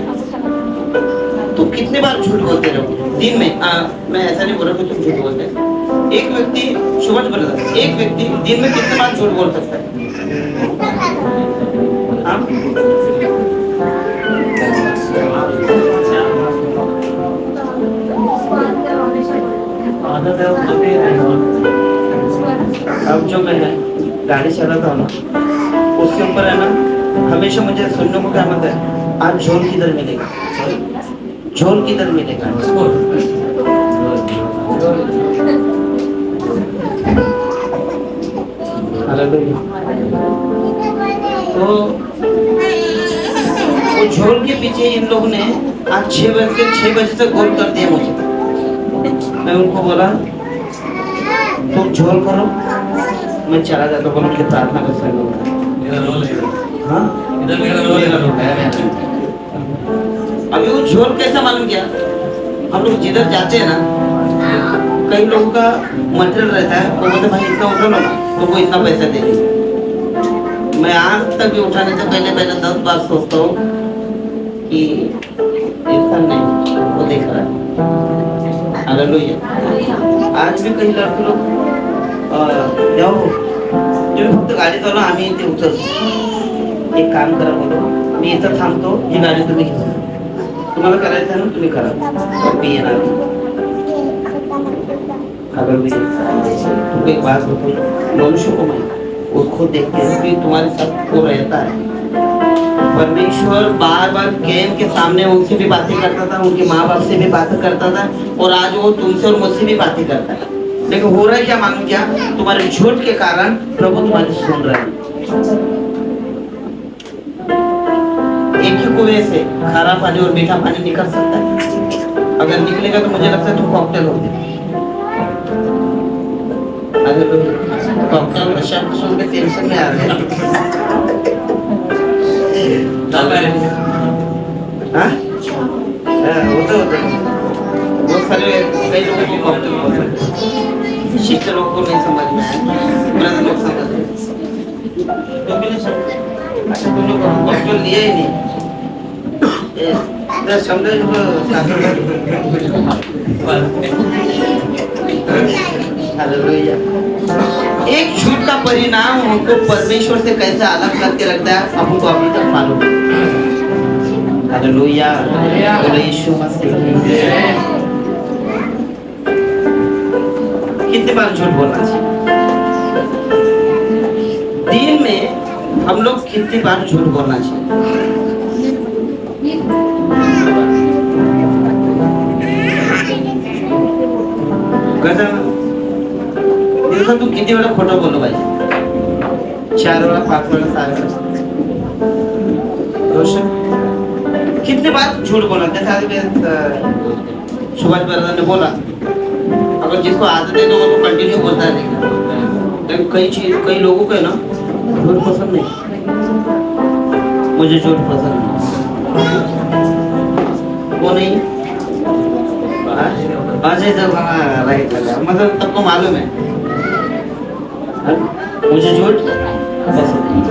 तो कितने बार झूठ बोलते रहो दिन में? मैं ऐसा नहीं बोल रहा कि तुम झूठ बोलते हैं। एक व्यक्ति सुबह बोल रहा था, एक व्यक्ति दिन में कितने बार झूठ बोल सकता है? अब जो मैं गाड़ी चलाता हूँ ना उसके ऊपर है ना हमेशा मुझे सुनने को क्या मिलता है? आज झोल किधर मिलेगा? तो वो झोल के पीछे इन लोगों ने आज 6 बजे से गोल कर दिया मुझे। मैं उनको बोला तुम झोल करो, मैं चला जाता हूँ। बोला प्रार्थना कर सकता। अभी वो झोल कैसा मालूम किया? हम लोग जिधर जाते हैं ना कई लोगों का मटेरियल रहता है, वो बोलते भाई इतना उठा लो ना, तुमको इतना पैसा देंगे। मैं आज तक भी उठाने से पहले 10 बार सोचता हूँ कि ऐसा नहीं, वो देख रहा है। हालेलुया। आज भी कई लड़के लोग जाओ तुम्ही फक्त गाडी चालवा, आम्ही इथे उतरतो, एक काम करा बोलो, मी इथं थांबतो, ही गाडी तुम्ही घ्या, तुम्हाला करायचं ना तुम्ही करा, मी येणार। अगर मैं तुमको एक बात बताऊं, मनुष्य को मैं उसको देखते हैं कि तुम्हारे साथ वो रहता है। परमेश्वर बार बार कैन के सामने उनसे भी बातें करता था, उनके माँ बाप से भी बातें करता था, और आज वो तुमसे और मुझसे भी बातें करता है। लेकिन हो रहा है क्या मालूम क्या? तुम्हारे झूठ के कारण प्रभु तुम्हारी सुन रहे हैं। एक ही कुएं से खारा पानी और मीठा पानी निकल सकता है। अगर निकलेगा तो मुझे लगता है तुम कॉकटेल हो गए। अगर कॉकटेल का शब्द सुन के टेंशन में आ रहे हैं। हाँ? होता बहुत सारे कई लोगों को कॉकटेल बोलते हैं, शिष्ट लोग को नहीं समझ में आया, ब्रदर लोग समझ रहे। तुम भी नहीं समझ, अच्छा तुम लोग कॉकटेल लिया ही नहीं, समझे जो हालेलुया। एक झूठ का परिणाम हमको परमेश्वर से कैसे अलग करके रखता है, हमको अभी तक मालूम है। हालेलुया, बोलो यीशु मसीह। कितनी बार झूठ बोलना चाहिए दिन में? हम लोग कितनी बार झूठ बोलना चाहिए? दिवसात तू किती वेळा खोटं बोललो पाहिजे? 4 वेळा, 5 वेळा, 6 वेळा? रोशन कितनी बार झूठ बोला? जैसे सुभाष ब्रदर ने बोला, अगर जिसको आदत है तो वो कंटिन्यू बोलता है। लेकिन कई लोगों को है ना झूठ पसंद नहीं। मुझे झूठ पसंद नहीं, वो नहीं अजय जब राइट लगा, मतलब सबको मालूम है मुझे झूठ पसंद नहीं,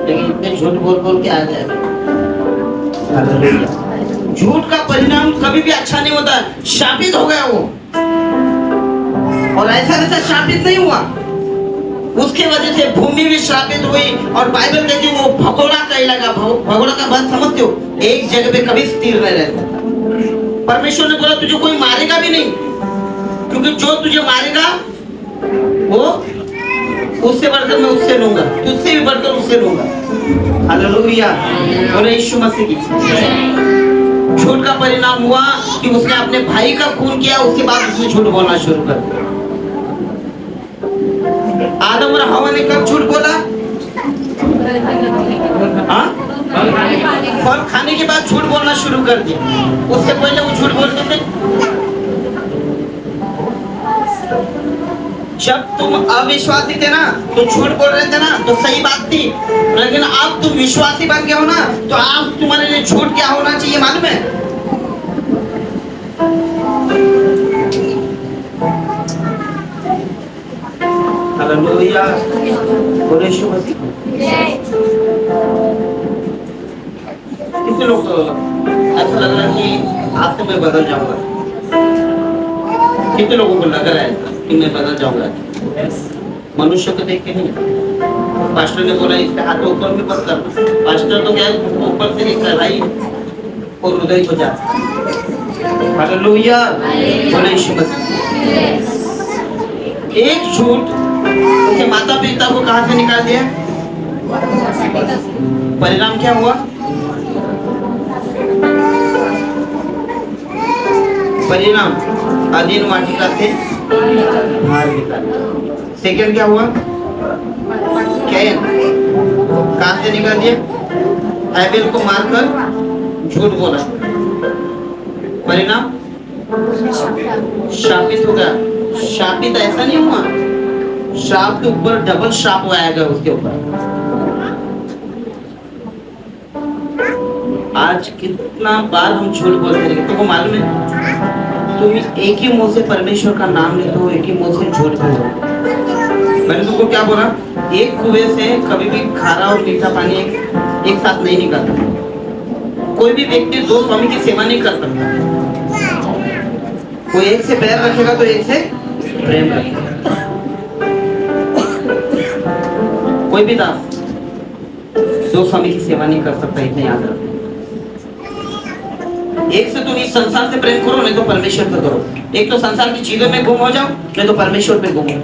लेकिन इतने झूठ बोल बोल के आ जाएगा। झूठ का परिणाम कभी भी अच्छा नहीं होता, शापित हो गया वो। और ऐसा वैसा शापित नहीं हुआ, उसके वजह से भूमि भी श्रापित हुई। और बाइबल कहती है वो भगोड़ा कहलाएगा। भगोड़ा का बात समझते हो? एक जगह पे कभी स्थिर नहीं रहता। परमेश्वर ने बोला तुझे कोई मारेगा भी नहीं, क्योंकि जो तुझे मारेगा वो उससे बढ़कर मैं उससे लूंगा, तुझसे भी बढ़कर उससे लूंगा। हालेलुया, बोले यीशु मसीह की। झूठ का परिणाम हुआ कि उसने अपने भाई का खून किया, उसके बाद उसने झूठ बोलना शुरू कर दिया। आदम और हवा ने कब झूठ बोला? हाँ? फल खाने के बाद झूठ बोलना शुरू कर दिया। उससे पहले वो झूठ बोलते थे। जब तुम अविश्वासी थे ना तो झूठ बोल रहे थे ना, तो सही बात थी। लेकिन अब तुम विश्वासी बन गए हो ना, तो अब तुम्हारे लिए झूठ क्या होना चाहिए मालूम है? हालेलुया, बोले यीशु मसीह। कितने लोग ऐसा लग रहा है कि आज से मैं बदल जाऊंगा? कितने लोगों को लग रहा है कि मैं बदल जाऊंगा? मनुष्य को देख के नहीं। पास्टर ने बोला इसके हाथ ऊपर में बस करना। पास्टर तो क्या ऊपर से लिखता है भाई, और हृदय को जा। हालेलुया, बोले यीशु मसीह। एक झूठ उसके माता पिता को कहां से निकाल दिया? परिणाम क्या हुआ? परिणाम अधीन वाटिका से मार निकाला। सेकंड क्या हुआ? कैन कहां से निकाल दिया? हैबिल को मारकर झूठ बोला। परिणाम शापित हो गया। शापित ऐसा नहीं हुआ, श्राप के ऊपर डबल श्राप आएगा उसके ऊपर। आज कितना बार हम झूठ बोलते हैं, तुमको मालूम है? तुम एक ही मुंह से परमेश्वर का नाम लेते हो, एक ही मुंह से झूठ बोल रहे हो। मैंने तुमको क्या बोला, एक कुएं से कभी भी खारा और मीठा पानी एक साथ नहीं निकलता। कोई भी व्यक्ति दो स्वामी की सेवा नहीं कर सकता। कोई एक से बैर रखेगा तो एक से प्रेम रखेगा। कोई भी दास दो स्वामी की सेवा नहीं कर सकता, इतने याद रखो। एक से तुम इस संसार से प्रेम करो, नहीं तो परमेश्वर पे करो। एक तो संसार की चीजों में गुम हो जाओ, नहीं तो परमेश्वर पे गुम हो जाओ।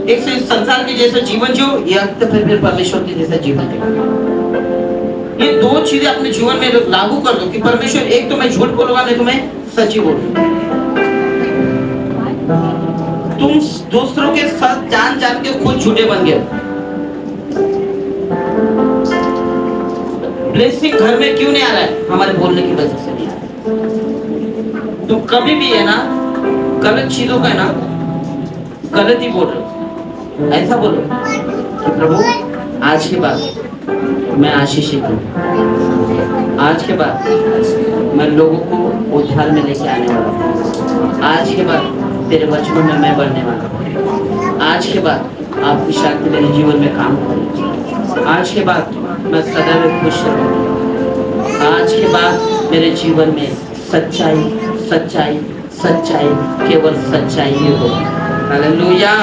एक से इस संसार के जैसा जीवन जियो, या तो फिर परमेश्वर के जैसा जीवन जियो। ये दो चीजें अपने जीवन में लागू कर दो कि परमेश्वर, एक तो मैं झूठ बोलूंगा, नहीं तो मैं सच्ची बोलूंगा। तुम दूसरों के साथ जान जान के खुद झूठे बन गए। ब्लेसिंग घर में क्यों नहीं आ रहा है? हमारे बोलने की वजह से नहीं आ रहा। तुम कभी भी है ना गलत चीजों का है ना गलत ही बोल रहे हो। ऐसा बोलो कि प्रभु आज के बाद मैं आशीषित हूँ, आज के बाद मैं लोगों को उद्धार में लेके आने वाला हूँ, आज के बाद तेरे वचनों में मैं बढ़ने वाला हूँ, आज के बाद आपकी शक्ति मेरे जीवन में काम करेगी, आज के बाद मैं सदैव खुश रहूंगा, आज के बाद मेरे जीवन में सच्चाई सच्चाई सच्चाई केवल सच्चाई ही होगी। हालेलुया।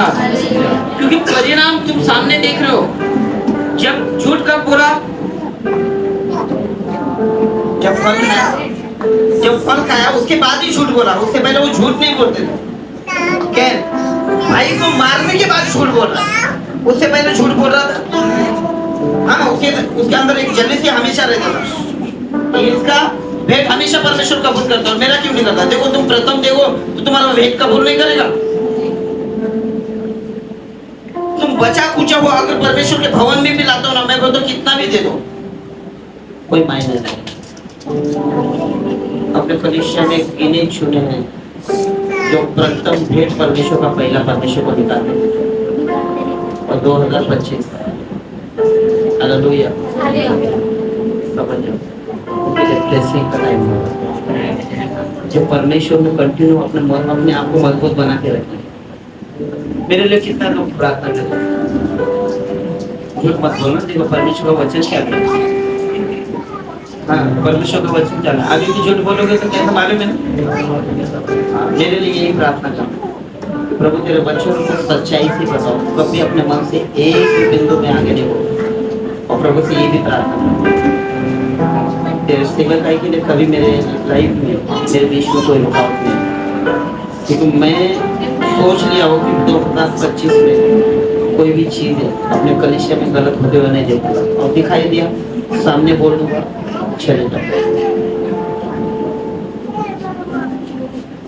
क्योंकि परिणाम तुम सामने देख रहे हो। जब झूठ का बोला, जब फल खाया उसके बाद ही झूठ बोला, उससे पहले वो झूठ नहीं बोलते थे। क्या भाई को मारने के बाद झूठ बोल रहा, उससे पहले झूठ बोल रहा था। हाँ, उसके अंदर एक जलसी हमेशा रहता था। इसका भेद हमेशा परमेश्वर कबूल करता है, मेरा क्यों नहीं करता? देखो तुम प्रथम देखो तो तुम्हारा भेद कबूल नहीं करेगा। तुम बचा कुचा हो, अगर परमेश्वर के भवन में भी लाते हो ना, मैं बोलता कितना भी दे दो, कोई मायने नहीं। अपने कलीसिया में गिने चुने हैं जो प्रथम भेद परमेश्वर का पहला परमेश्वर को दिखाते हैं। और 2025 हालेलुया, समझ जाओ ब्लेसिंग का टाइम होगा। जो परमेश्वर में कंटिन्यू अपने आप को मजबूत बना के रखे। मेरे लिए कितना लोग प्रार्थना करते हैं, झूठ मत बोलना। देखो परमेश्वर का वचन क्या है। हाँ, परमेश्वर का वचन क्या है। आगे की झूठ बोलोगे तो कैसा मालूम है ना। मेरे लिए यही प्रार्थना करो, प्रभु तेरे बच्चों को सच्चाई से बताओ, कभी अपने मन से एक बिंदु में आगे नहीं बोलो। और प्रभु से ये भी प्रार्थना तेरे सेवकाई के लिए कभी मेरे लाइफ में मेरे बीच में कोई रुकावट नहीं। क्योंकि मैं सोच लिया हो कि 2025 में कोई भी चीज़ है अपने कलीसिया में गलत होते हुए नहीं देखूंगा। और दिखाई दिया सामने बोल दूंगा, चले जाओ।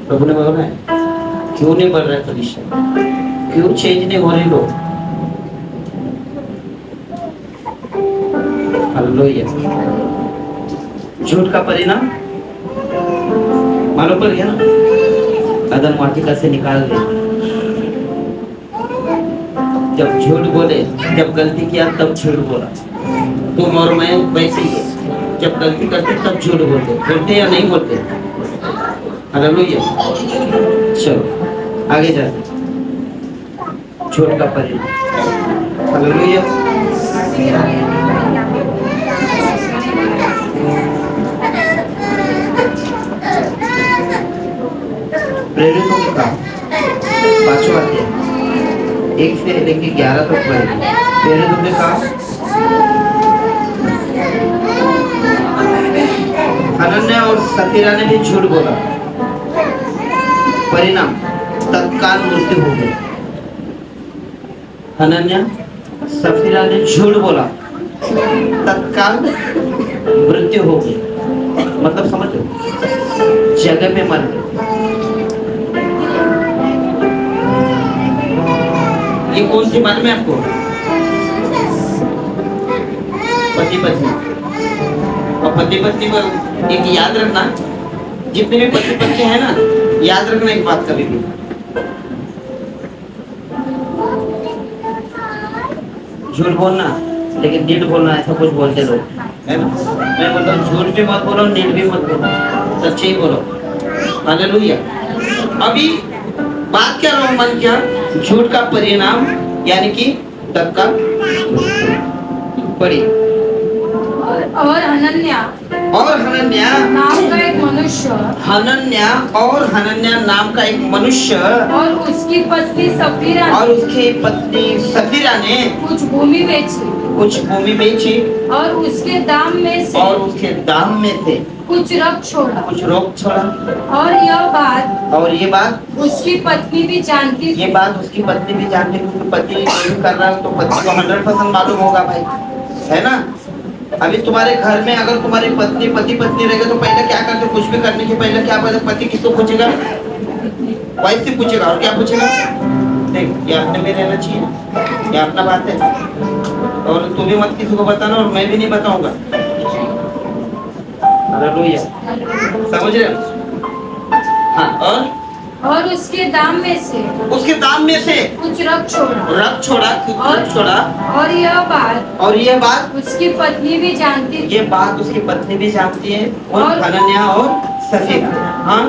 प्रभु ने बोला है क्यों नहीं बढ़ रहा है कलीसिया, क्यों चेंज नहीं हो रहे लोग। हालेलुया। झूठ का परिणाम मालूम पड़ गया ना, आदम वाटिका से निकाल दिया। जब झूठ बोले, जब गलती किया तब झूठ बोला। तुम और मैं वैसे ही, जब गलती करते तब झूठ बोलते या नहीं बोलते। हालेलुया। चलो आगे जाते, झूठ का परिणाम। हालेलुया। प्रेरितों के काम 5वां अध्याय 1 से लेकर 11 तक पढ़ेंगे। प्रेरितों के काम हनन्याह और सफीरा ने भी झूठ बोला, परिणाम तत्काल मृत्यु हो गई। हनन्याह सफीरा ने झूठ बोला, तत्काल मृत्यु हो गई। मतलब समझो, जगह में मर गए। ये कौन सी मालूम है आपको? पति पत्नी। और पति पत्नी पर एक याद रखना, जितने भी पति पत्नी है ना, याद रखना एक बात कभी भी, झूठ बोलना लेकिन नीट बोलना, ऐसा कुछ बोलते लोग है ना। मैं बोलता हूँ झूठ भी मत बोलो, नीट भी मत बोलो, सच्चे ही बोलो। हालेलुया। अभी बात क्या रोमन क्या झूठ का परिणाम यानी कि धक्का पड़ी। और हनन्या नाम का एक मनुष्य, हनन्या नाम का एक मनुष्य और उसकी पत्नी सफीरा ने कुछ भूमि बेची और उसके दाम में से कुछ रख छोड़ा। और ये बात उसकी पत्नी भी जानती थी। उसकी पति कर रहा है तो पति को 100% मालूम होगा भाई, है ना। अभी तुम्हारे घर में अगर तुम्हारी पति रहेगा तो पहले क्या करते, कुछ भी करने के पहले क्या पति किसको पूछेगा, वाइफ से पूछेगा। और क्या पूछेगा, देख ये अपने में रहना चाहिए, ये अपना बात है और तू भी मत किसी को बताना और मैं भी नहीं बताऊंगा। हालेलुया, समझ रहे हो। हाँ, और उसके दाम में से कुछ रख छोड़ा। और यह बात उसकी पत्नी भी जानती थी। ये बात उसकी पत्नी भी जानती है और हनन्या और सफीरा। हाँ,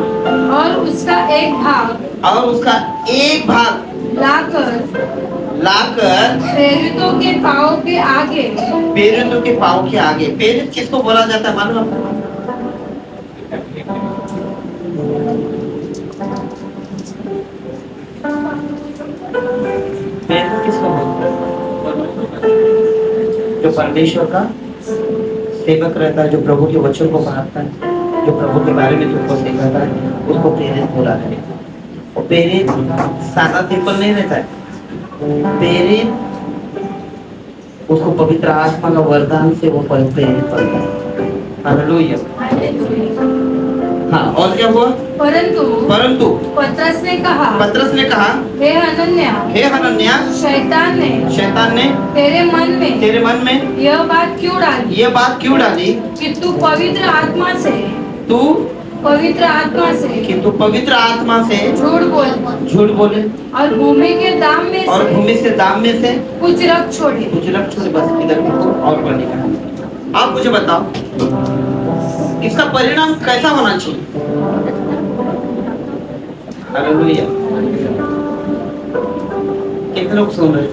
और उसका एक भाग लाकर प्रेरितों के पाँव के आगे। प्रेरित किसको बोला जाता है मालूम आपको? किसको बोलते हैं? जो परमेश्वर का सेवक रहता है, जो प्रभु के वचन को पढ़ता है, जो प्रभु के बारे में तुमको सिखाता है, उसको प्रेरित बोला है। और प्रेरित सादा सिंपल नहीं रहता है। प्रेरित उसको पवित्र आत्मा का वरदान से वो प्रेरित करता है। हालेलुया। हाँ, और क्या हुआ? परंतु पतरस ने कहा, हे हनन्या, शैतान ने तेरे मन में यह बात क्यों डाली कि तू पवित्र आत्मा से झूठ बोले और भूमि के दाम में से कुछ रख छोड़े। बस इधर और पढ़ेगा। आप मुझे बताओ इसका परिणाम कैसा होना चाहिए? हालेलुया। कितने लोग सुन रहे?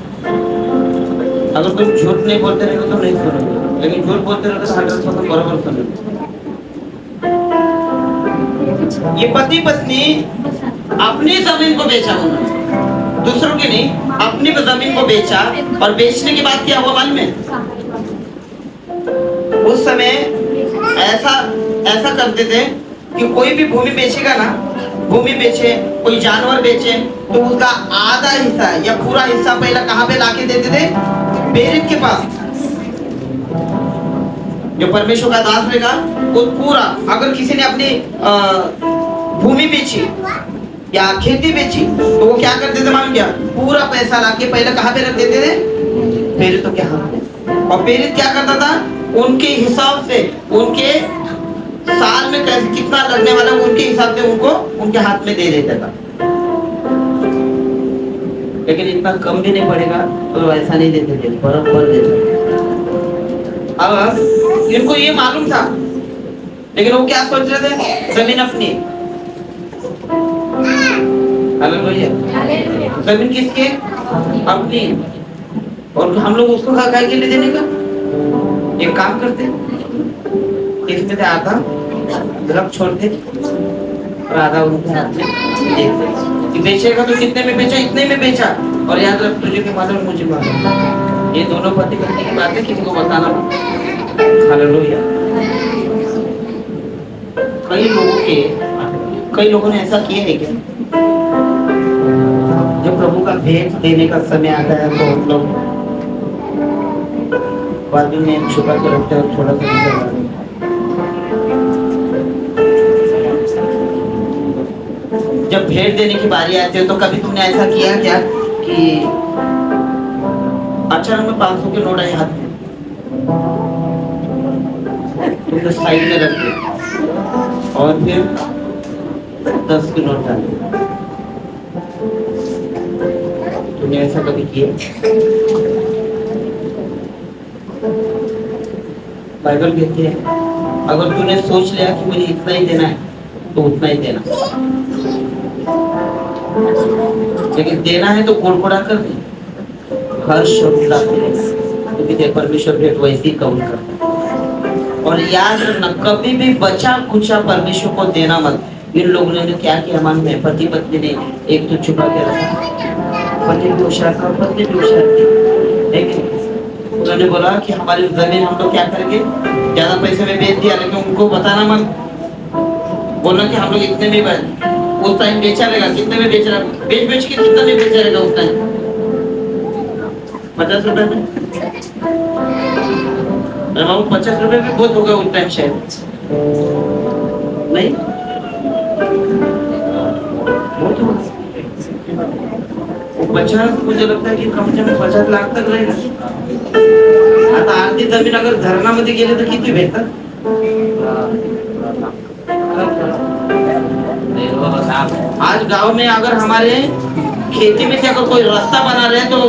अगर तुम झूठ नहीं बोलते रहे तो नहीं सुनोगे, लेकिन झूठ बोलते रहे तो 100% बराबर सुनोगे। ये पति पत्नी अपनी जमीन को बेचा, उन्होंने दूसरों की नहीं, अपनी जमीन को बेचा। और बेचने के बाद क्या हुआ मालूम है? उस समय ऐसा करते थे कि कोई भी भूमि बेचेगा ना, भूमि बेचे, कोई जानवर बेचे, तो उसका आधा हिस्सा या पूरा हिस्सा पहले कहाँ पे लाके देते थे? प्रेरित के पास। जो परमेश्वर का दास रहेगा वो पूरा, अगर किसी ने अपनी भूमि बेची या खेती बेची तो वो क्या करते थे मालूम क्या? पूरा पैसा लाके पहले कहाँ पे रख देते थे? प्रेरितों के हाथ में। और प्रेरित क्या करता था? उनके हिसाब से, उनके साल में कैसे कितना लगने वाला उनके हिसाब से उनको उनके हाथ में दे देता था। लेकिन इतना कम भी नहीं पड़ेगा तो ऐसा नहीं देते थे, बराबर देते। अब इनको ये मालूम था, लेकिन वो क्या सोच रहे थे? जमीन अपनी। हालेलुया। जमीन किसके? अपनी। और हम लोग उसको गाय के लिए देने का एक काम करते, इसमें से आधा रख छोड़ दे और आधा उनके हाथ में दे दे। बेचेगा तो कितने में बेचा? इतने में बेचा। और याद रख, तुझे के मालूम मुझे मालूम, ये दोनों पति पत्नी की बात है, किसी को बताना मत। हालेलुया। कई लोगों ने ऐसा किया है क्या? जब प्रभु का भेंट देने का समय आता है तो हम लोग बाजू में छुपा कर रखते हैं और थोड़ा सा जब भेंट देने की बारी आती है तो कभी तुमने ऐसा किया क्या कि अचानक में 500 के नोट आए हाथ में, तुमने साइड में रख दिया और फिर 10 के नोट डाले? तुमने ऐसा कभी किया? बाइबल कहती है अगर तूने सोच लिया कि मुझे इतना ही देना है तो उतना ही देना, लेकिन देना है तो कुड़कुड़ा कर दे, हर्ष और उल्लास से देना, क्योंकि परमेश्वर भेंट वैसी कबूल करता है। और याद रखना, कभी भी बचा कुचा परमेश्वर को देना मत। इन लोगों ने क्या किया मालूम है? पति पत्नी ने एक तो छुपा के रखा, पति भी होशियार था, पत्नी भी होशियार थी, लेकिन उन्होंने बोला कि हमारी जमीन हम लोग क्या करेंगे, ज्यादा पैसे में बेच दिया, लेकिन उनको बताना मत। बोला कि हम लोग इतने में उस टाइम बेचा रहेगा, कितने में बेच रहा, बेच के कितना में बेचा रहेगा उस टाइम? 50 रुपए में। अरे बाबू 50 रुपए में बहुत होगा उस टाइम शायद, नहीं बहुत होगा। 50, मुझे लगता है कि कम से कम 50 लाख तक रहेगा। आता अर्धी जमीन अगर धरणामध्ये गेले तर किती भेटतात? आज गांव में अगर हमारे खेती में से अगर कोई रास्ता बना रहे तो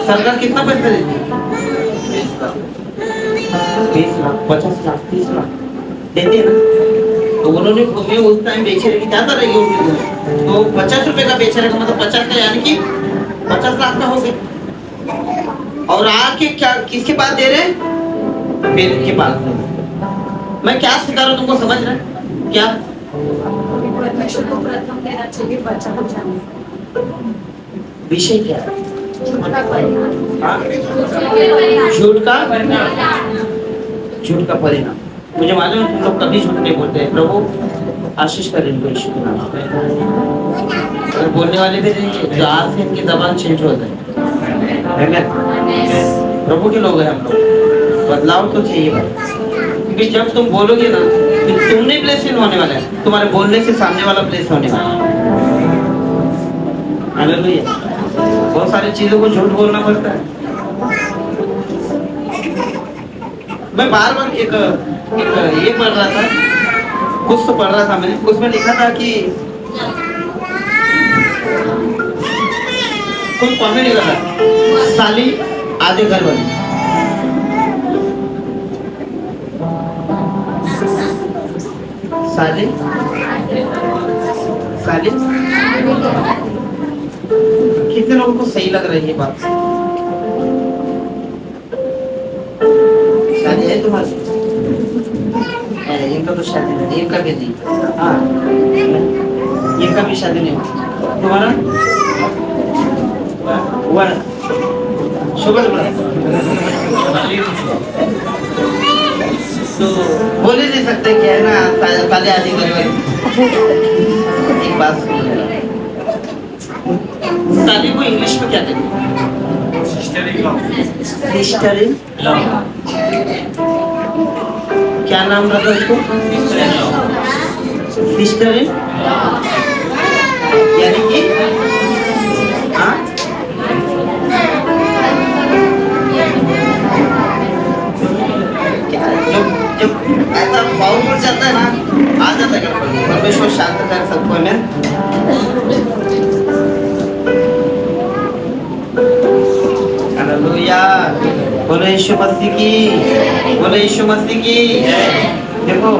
सरकार कितना पैसा देती है? 20 लाख, 50 लाख, 30 लाख देते हैं ना। तो उन्होंने भूमि उस टाइम बेचे रहेगी, ज्यादा रहेगी उनकी, तो 50 रुपए का बेचा रहेगा, मतलब 50 का यानी कि 50 लाख का हो गया। और आके क्या किसके पास दे रहे? पेड़ के पास। मैं क्या सिखा रहा हूँ तुमको, समझ रहे? क्या परमेश्वर को प्रथम देना चाहिए, बचा कुचा नहीं। विषय क्या है? झूठ का परिणाम। झूठ का परिणाम। मुझे मालूम है तुम लोग कभी झूठ नहीं बोलते हैं। प्रभु आशीष करें इनको यीशु के नाम में। अगर बोलने वाले भी नहीं, जो आज से इनकी जबान चेंज हो जाए। प्रभु के लोग हैं हम लोग, बदलाव तो चाहिए भाई। क्योंकि जब तुम बोलोगे ना, फिर तुम नहीं ब्लेसिंग होने वाला है, तुम्हारे बोलने से सामने वाला ब्लेस होने वाला है। हालेलुया। बहुत सारी चीजों को झूठ बोलना पड़ता है। मैं बार बार एक ये पढ़ रहा था, कुछ तो पढ़ रहा था मैंने, उसमें लिखा था कि कोई कॉमेडी कर रहा था, साली आधे घर वाली। साली साली कितने लोगों को सही लग रही है बात? शादी है तुम्हारी? इनका तो शादी नहीं, इनका भी नहीं। हाँ, इनका भी शादी नहीं। तुम्हारा हुआ ना? शुभ तो बोल ही नहीं सकते क्या है ना, साले आदि करेंगे। एक बात साली को इंग्लिश में क्या कहते? Sister in law. क्या नाम रखा उसको? सिस्टर इन, यानी कि हाँ, जब ऐसा पावरफुल चलता है ना, आ जाता है परमेश्वर शांत कर सबको में। हालेलुया। बोलो यीशु मसीह की, बोलो यीशु मसीह की। देखो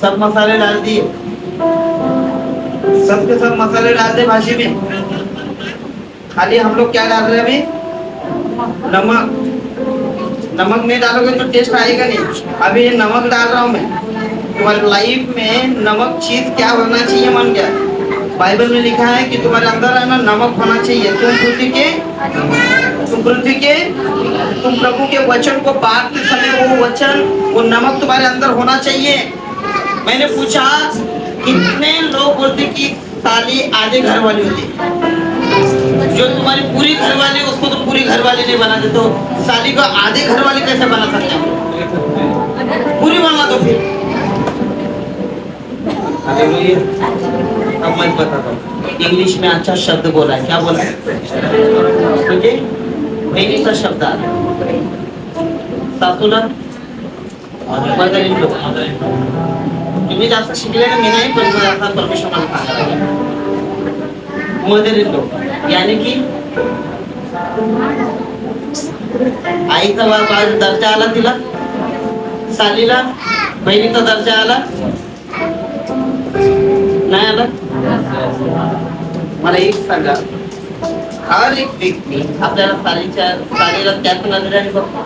सब मसाले डाल दिए, सबके सब मसाले डाल दे भाजी में, खाली हम लोग क्या डाल रहे हैं अभी? नमक। नमक नहीं डालोगे तो टेस्ट आएगा नहीं। अभी ये नमक डाल रहा हूँ मैं। तुम्हारी लाइफ में नमक चीज क्या होना चाहिए? मन क्या? बाइबल में लिखा है कि तुम्हारे अंदर है ना नमक होना चाहिए। तुम प्रभु के वचन को बांटते समय वो वचन, वो नमक तुम्हारे अंदर होना चाहिए। मैंने पूछा कितने लोग बोलते कि साली आधे घर वाली होती, जो तुम्हारी पूरी घर वाली उसको तो पूरी घर वाली नहीं बनाते, तो साली को आधे घर वाली कैसे बना सकते हैं? पूरी बना दो फिर। अब मैं बताता हूँ, इंग्लिश में अच्छा शब्द बोला है। क्या बोला है? मुझे इंग्लिश का शब्द आ रहा है, सासूला मदर इन लॉ। तुम्ही जास्त शिकले ना, मी नाही, पण आता परमेश्वर मला सांगा मदर इन लॉ, यानी कि आईचा दर्जा आला तिला, सालीला पहिलीचा दर्जा आला नाही आला? मला एक सांगा, हर एक व्यक्ती आपल्याला साडीला त्याच नजरेने बघतो.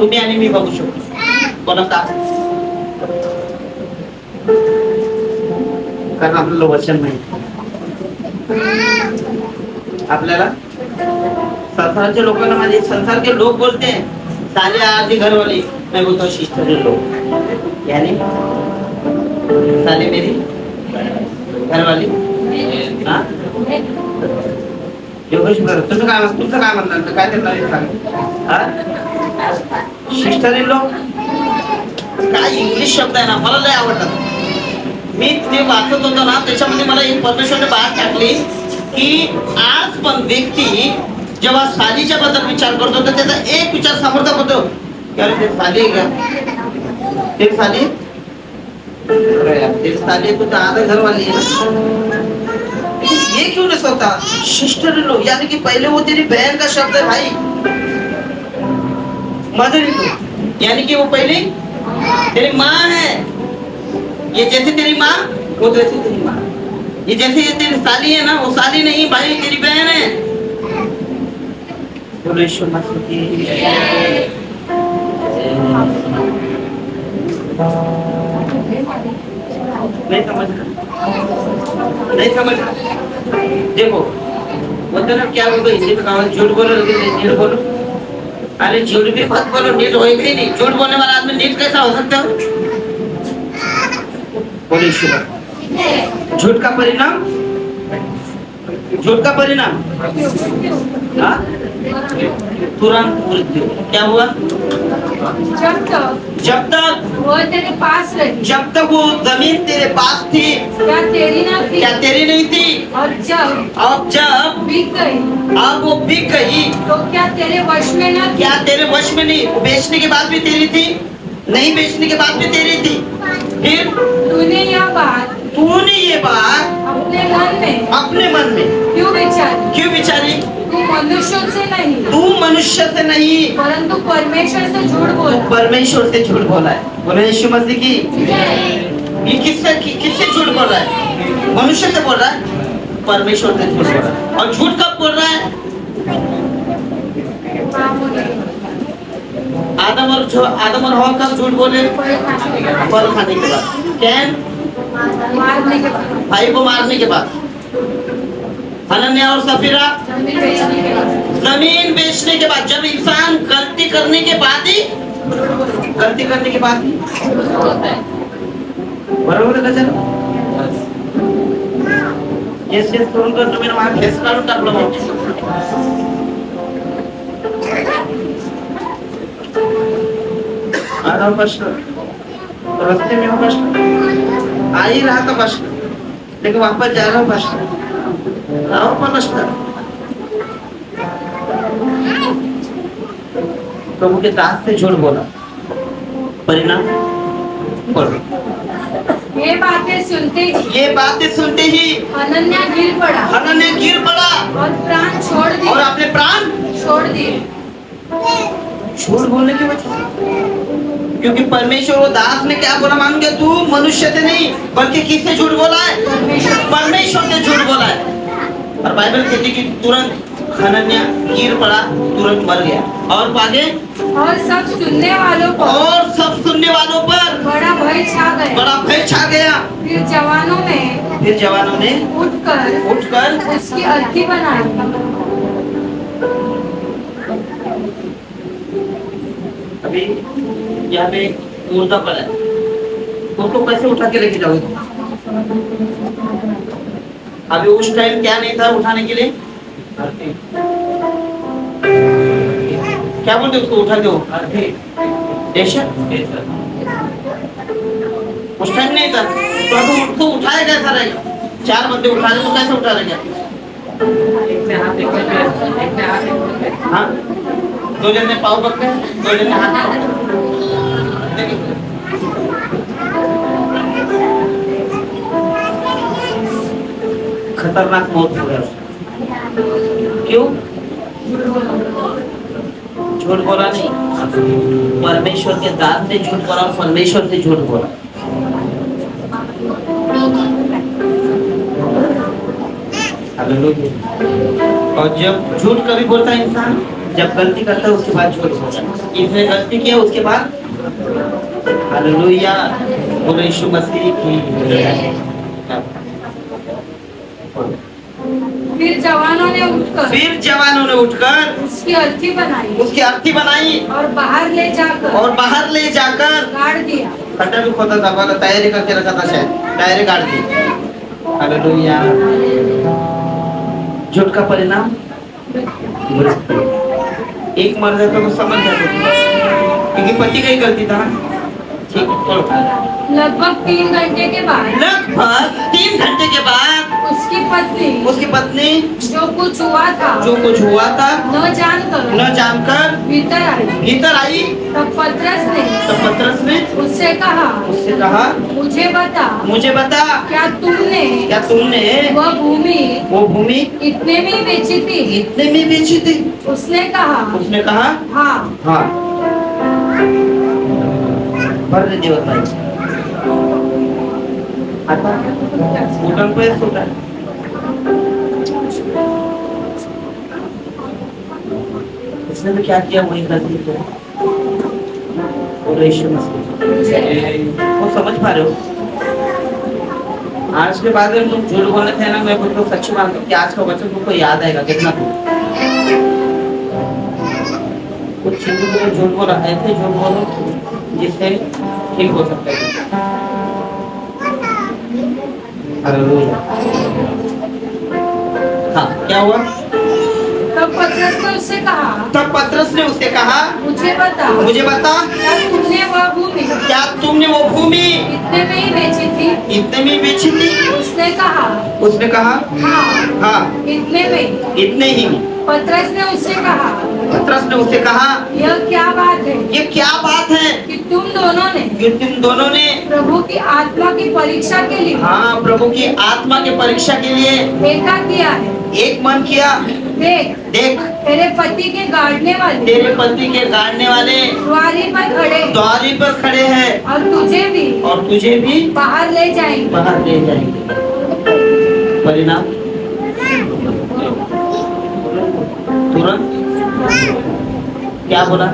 तुम्ही आणि मी बघू शकतो कोणता, कारण आपल्याला वचन नाही. आपल्याला संसाराच्या लोकांना, माझे संसार के लोग बोलते हैं साले आधी घरवाली, मैं बोलता हूँ शिस्टर लोग, यानी साले मेरी घरवाली. हाँ योगेश बरोबर. तुमचं काय म्हणणार, काय त्यांना शिस्टर लोग काय इंग्लिश शब्द आहे ना, मला लय आवडतात. मी ते वाचत होतो ना, त्याच्यामध्ये मला एक परमेश्वरने बात टाकली की आज पण व्यक्ती जेव्हा सालीच्या बद्दल विचार करतो तर त्याचा एक विचार समर्थक होतो की अरे ते साली आहे का, ते साली, ते साली तो आधा घर वाली है ना. ये क्यों नहीं सोचता सिस्टर इन लॉ, यानी कि पहले वो तेरी बहन का शब्द है भाई, मदर इन लॉ, यानी कि वो पहले तेरी माँ है. ये जैसे तेरी माँ वो जैसे तेरी माँ, ये जैसे ये तेरी साली है ना, वो साली नहीं भाई, तेरी बहन है. बोलो ईश्वर मसीह की नहीं समझ नहीं समझ. देखो मतलब क्या बोलते हिंदी में कहा, झूठ बोलो लेकिन नीट बोलो. अरे झूठ भी मत बोलो, नीट होएगा ही नहीं. झूठ बोलने वाला आदमी नीट कैसा हो सकता है? बोलो ईश्वर. झूठ का परिणाम, झूठ का परिणाम तुरंत मृत्यु. क्या हुआ? जब तक वो तेरे पास रही, जब तक वो जमीन तेरे पास थी, क्या तेरी ना थी, क्या तेरी नहीं थी? और जब बिक गई, अब वो बिक गई तो क्या तेरे वश में ना? क्या तेरे वश में नहीं? वो बेचने के बाद भी तेरी थी, नहीं बेचने के बाद भी तेरी थी. फिर तूने ये बात अपने मन में क्यों विचारी? तू मनुष्य से नहीं परंतु परमेश्वर से झूठ बोला. परमेश्वर से झूठ बोला है. बोले यीशु मसीह की. ये किससे झूठ बोल रहा है? मनुष्य से बोल रहा है, परमेश्वर से झूठ बोल रहा है. और झूठ कब बोल रहा है? आदम और हवा कब झूठ बोले? फल खाने के बाद. कैन भाई को मारने के बाद. हनन्या और सफीरा जमीन बेचने के बाद. जब इंसान गलती करने के बाद ही बरोबर आहे का जरा? येस करून कर तुम्ही ना, फेस काढून टाकलं मग. आधा कष्ट रास्ते में हो, कष्ट आ ही रहा था, कष्ट लेकिन वापस जा रहा हूँ, कष्ट राहो पण कष्ट. प्रभु के दास से झूठ बोला, परिणाम पढ़ो. ये बातें सुनते ही हनन्या गिर पड़ा और प्राण छोड़ दिए, और अपने प्राण छोड़ दिए. झूठ बोलने की वजह से. क्योंकि परमेश्वर वो दास ने क्या बोला मालूम? तू मनुष्य से नहीं बल्कि किससे झूठ बोला है? परमेश्वर से झूठ बोला है. और बाइबल कहती कि तुरंत हनन्या गिर पड़ा, तुरंत मर गया. और आगे और सब सुनने वालों पर बड़ा भय छा गया. फिर जवानों ने उठकर उसकी अर्थी बनाई. अभी यहाँ पे मुर्दा पड़ा है, उसको कैसे उठा के लेके जाओगे? अभी उस टाइम क्या नहीं था उठाने के लिए? क्या बोलते उसको? उठा दो. उस टाइम नहीं था तो उसको उठाया कैसा रहेगा? 4 बंदे उठा रहे तो कैसे उठा रहेगा? हाँ, 2 जन ने पाँव पकड़े, 2 जन ने हाथ पकड़े. खतरनाक मौत हो गया. क्यों? झूठ बोला नहीं, परमेश्वर के दास से झूठ बोला और परमेश्वर से झूठ बोला। हालेलुया। और जब झूठ कभी बोलता है इंसान, जब गलती करता है उसके बाद झूठ बोलता है। इसने गलती किया उसके बाद, हालेलुया, बोलो यीशु मसीह की। फिर जवानों ने उठकर उसकी अर्थी बनाई और बाहर ले जाकर गाड़ दिया। खड्डा भी खोदा था, वाला तैयारी करके रखा था, शायद तैयारी गाड़ दी। हालेलुया। झूठ का परिणाम एक मर जाता तो समझ जाते, क्योंकि पति का ही गलती था। ठीक है, लगभग 3 घंटे के बाद उसकी पत्नी जो कुछ हुआ था न जानकर भीतर आई। तब पतरस ने उससे कहा मुझे बता क्या तुमने वो भूमि इतने में बेची थी? उसने कहा हाँ। भर दे देवत भाई आता उठन पे सोता है। इसने तो क्या किया वही गलती किया। और यीशु मसीह वो समझ पा रहे हो? आज के बाद तुम झूठ बोलने थे ना, मैं तो सच्ची मानता हूँ कि आज का वचन तुमको याद आएगा कितना कुछ चीजों को झूठ बोला, ऐसे झूठ बोलो जिससे ठीक हो सकता है। हालेलुया। हाँ, क्या हुआ? तब पतरस ने उससे कहा मुझे बता क्या तुमने वो भूमि इतने में ही बेची थी? उसने कहा हाँ इतने ही। पतरस ने उससे कहा ये क्या बात है कि तुम दोनों ने प्रभु की आत्मा की परीक्षा के लिए, हाँ, प्रभु की आत्मा की परीक्षा के लिए एक मन किया। देख तेरे पति के गाड़ने वाले द्वारी पर खड़े हैं और तुझे भी बाहर ले जाएंगे। परिणाम तुरंत क्या बोला?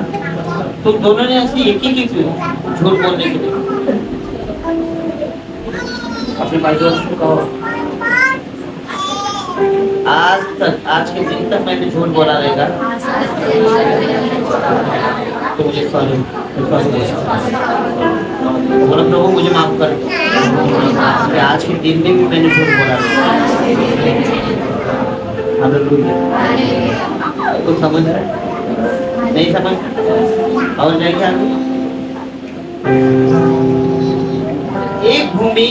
तुम दोनों ने ऐसी एक ही की झूठ बोलने के लिए अपने भाई दोस्त को कहो, आज के दिन तक मैंने झूठ बोला रहेगा तो मुझे सॉरी बोलो, प्रभु मुझे माफ कर दो। आज के दिन में भी मैंने झूठ बोला रहेगा। तो समझ रहे नहीं समझ? और जाएंगे आगे। एक भूमि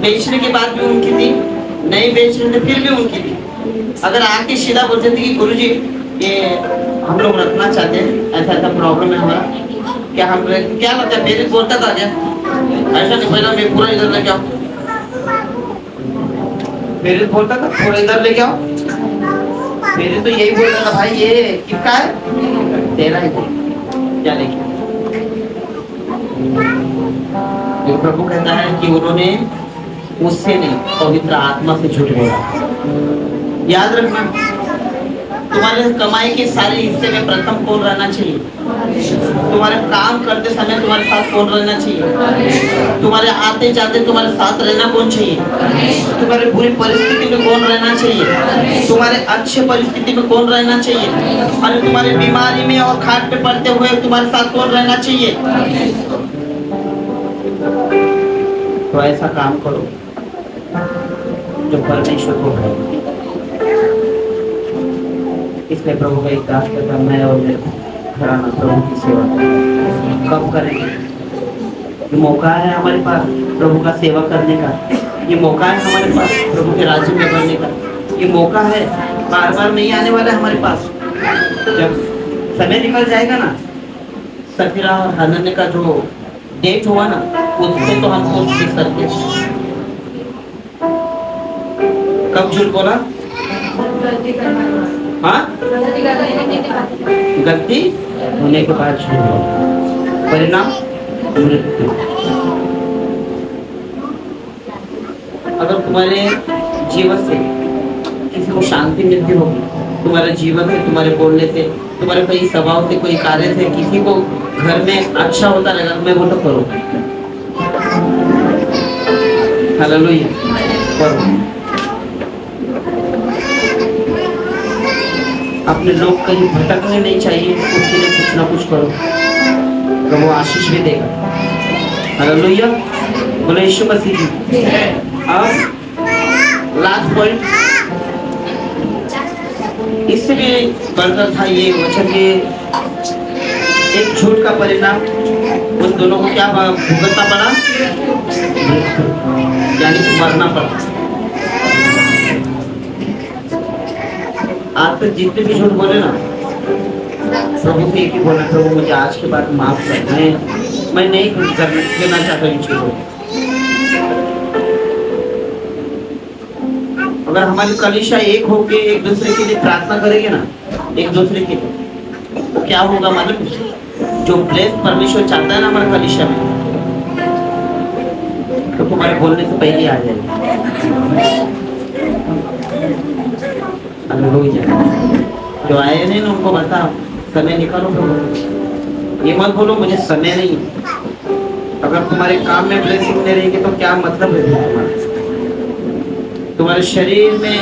बेचने के बाद भी उनकी थी, नहीं बेच रहे थे फिर भी उनकी थी। अगर आके सीधा बोलते थे कि गुरुजी ये हम लोग रखना चाहते हैं, ऐसा ऐसा प्रॉब्लम है हमारा, क्या हम क्या लगता है? मेरे बोलता था क्या ऐसा नहीं? पहला मैं पूरा इधर लेके आओ, मेरे बोलता था पूरा इधर लेके आओ। मेरे तो यही बोलता था भाई ये किसका है? तेरा ही क्या लेके। तो प्रभु कहता है कि उन्होंने उससे नहीं, पवित्र आत्मा से झूठ बोला। याद रखना, तुम्हारे कमाई के सारे हिस्से में प्रथम कौन रहना चाहिए? तुम्हारे काम करते समय तुम्हारे साथ कौन रहना चाहिए? तुम्हारे आते जाते तुम्हारे साथ रहना कौन चाहिए? तुम्हारे बुरी परिस्थिति में कौन रहना चाहिए? तुम्हारे अच्छे परिस्थिति में कौन रहना चाहिए? और तुम्हारे बीमारी में और खाट पे पड़ते हुए तुम्हारे साथ कौन रहना चाहिए? तो ऐसा काम करो जो परमेश्वर को है। इसलिए प्रभु का एक दास कहता, मैं और मेरे घराना प्रभु की सेवा कब करेंगे? ये मौका है हमारे पास प्रभु का सेवा करने का, ये मौका है हमारे पास प्रभु के राज्य में बढ़ने का, ये मौका है बार बार नहीं आने वाला है हमारे पास। जब समय निकल जाएगा ना, सफीरा और हनन्याह का जो डेट हुआ ना, उससे तो हम कुछ सीख सकते हैं। कब झूठ बोला? हाँ, गलती होने के बाद झूठ बोला, परिणाम मृत्यु। अगर तुम्हारे जीवन से किसी को शांति मिलती होगी, तुम्हारे जीवन से, तुम्हारे बोलने से, तुम्हारे कोई स्वभाव से, कोई कार्य से किसी को घर में अच्छा होता रहेगा, मैं वो तो करो, हालेलुया, करो। अपने लोग कहीं भटकने नहीं चाहिए, उसके लिए कुछ ना कुछ करो, तो वो आशीष भी देगा। हालेलुया, बोले यीशु मसीह की। अब लास्ट पॉइंट, इससे भी बढ़कर था ये वचन के एक झूठ का परिणाम उन दोनों को क्या भुगतना पड़ा, यानी कि मरना पड़ा। आज तक जितने भी झूठ बोले ना, प्रभु से एक ही बोला, प्रभु मुझे आज के बाद माफ कर, मैं नहीं करना चाहता इन चीजों। अगर हमारी कलीसिया एक होके एक दूसरे के लिए प्रार्थना करेंगे ना, एक दूसरे के लिए, तो क्या होगा मालूम? जो ब्लेस परमेश्वर चाहता है ना हमारे कलीसिया में, तो तुम्हारे बोलने से पहले आ जाएगा। जो आए नहीं ना उनको बता, समय निकालो, तो ये मत बोलो मुझे समय नहीं। अगर तुम्हारे काम में ब्लेसिंग नहीं रहेगी तो क्या मतलब है तुम्हारे शरीर में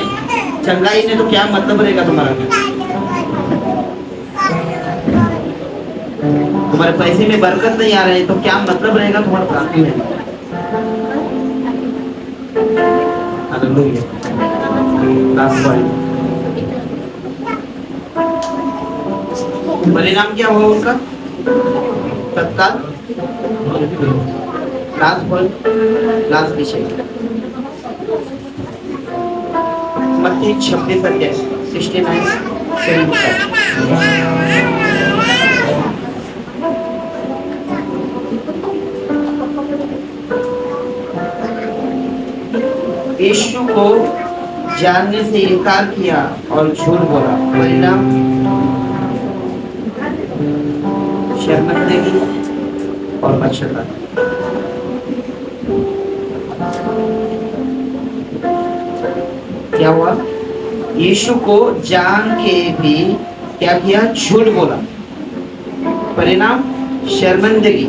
चंगाई नहीं तो क्या मतलब रहेगा तुम्हारा? तुम्हारे पैसे में बरकत नहीं आ रही तो क्या मतलब रहेगा तुम्हारा प्रार्थना में? हालेलुया, लास्ट पॉइंट, परिणाम क्या हुआ उनका तत्काल? लास्ट पॉइंट, लास्ट विषय, मत्ती 26 अध्याय 69 यीशु को जानने से इनकार किया और झूठ बोला, परिणाम शर्मिंदगी और पश्चाताप। क्या हुआ? यीशु को जान के भी क्या किया? झूठ बोला, परिणाम शर्मिंदगी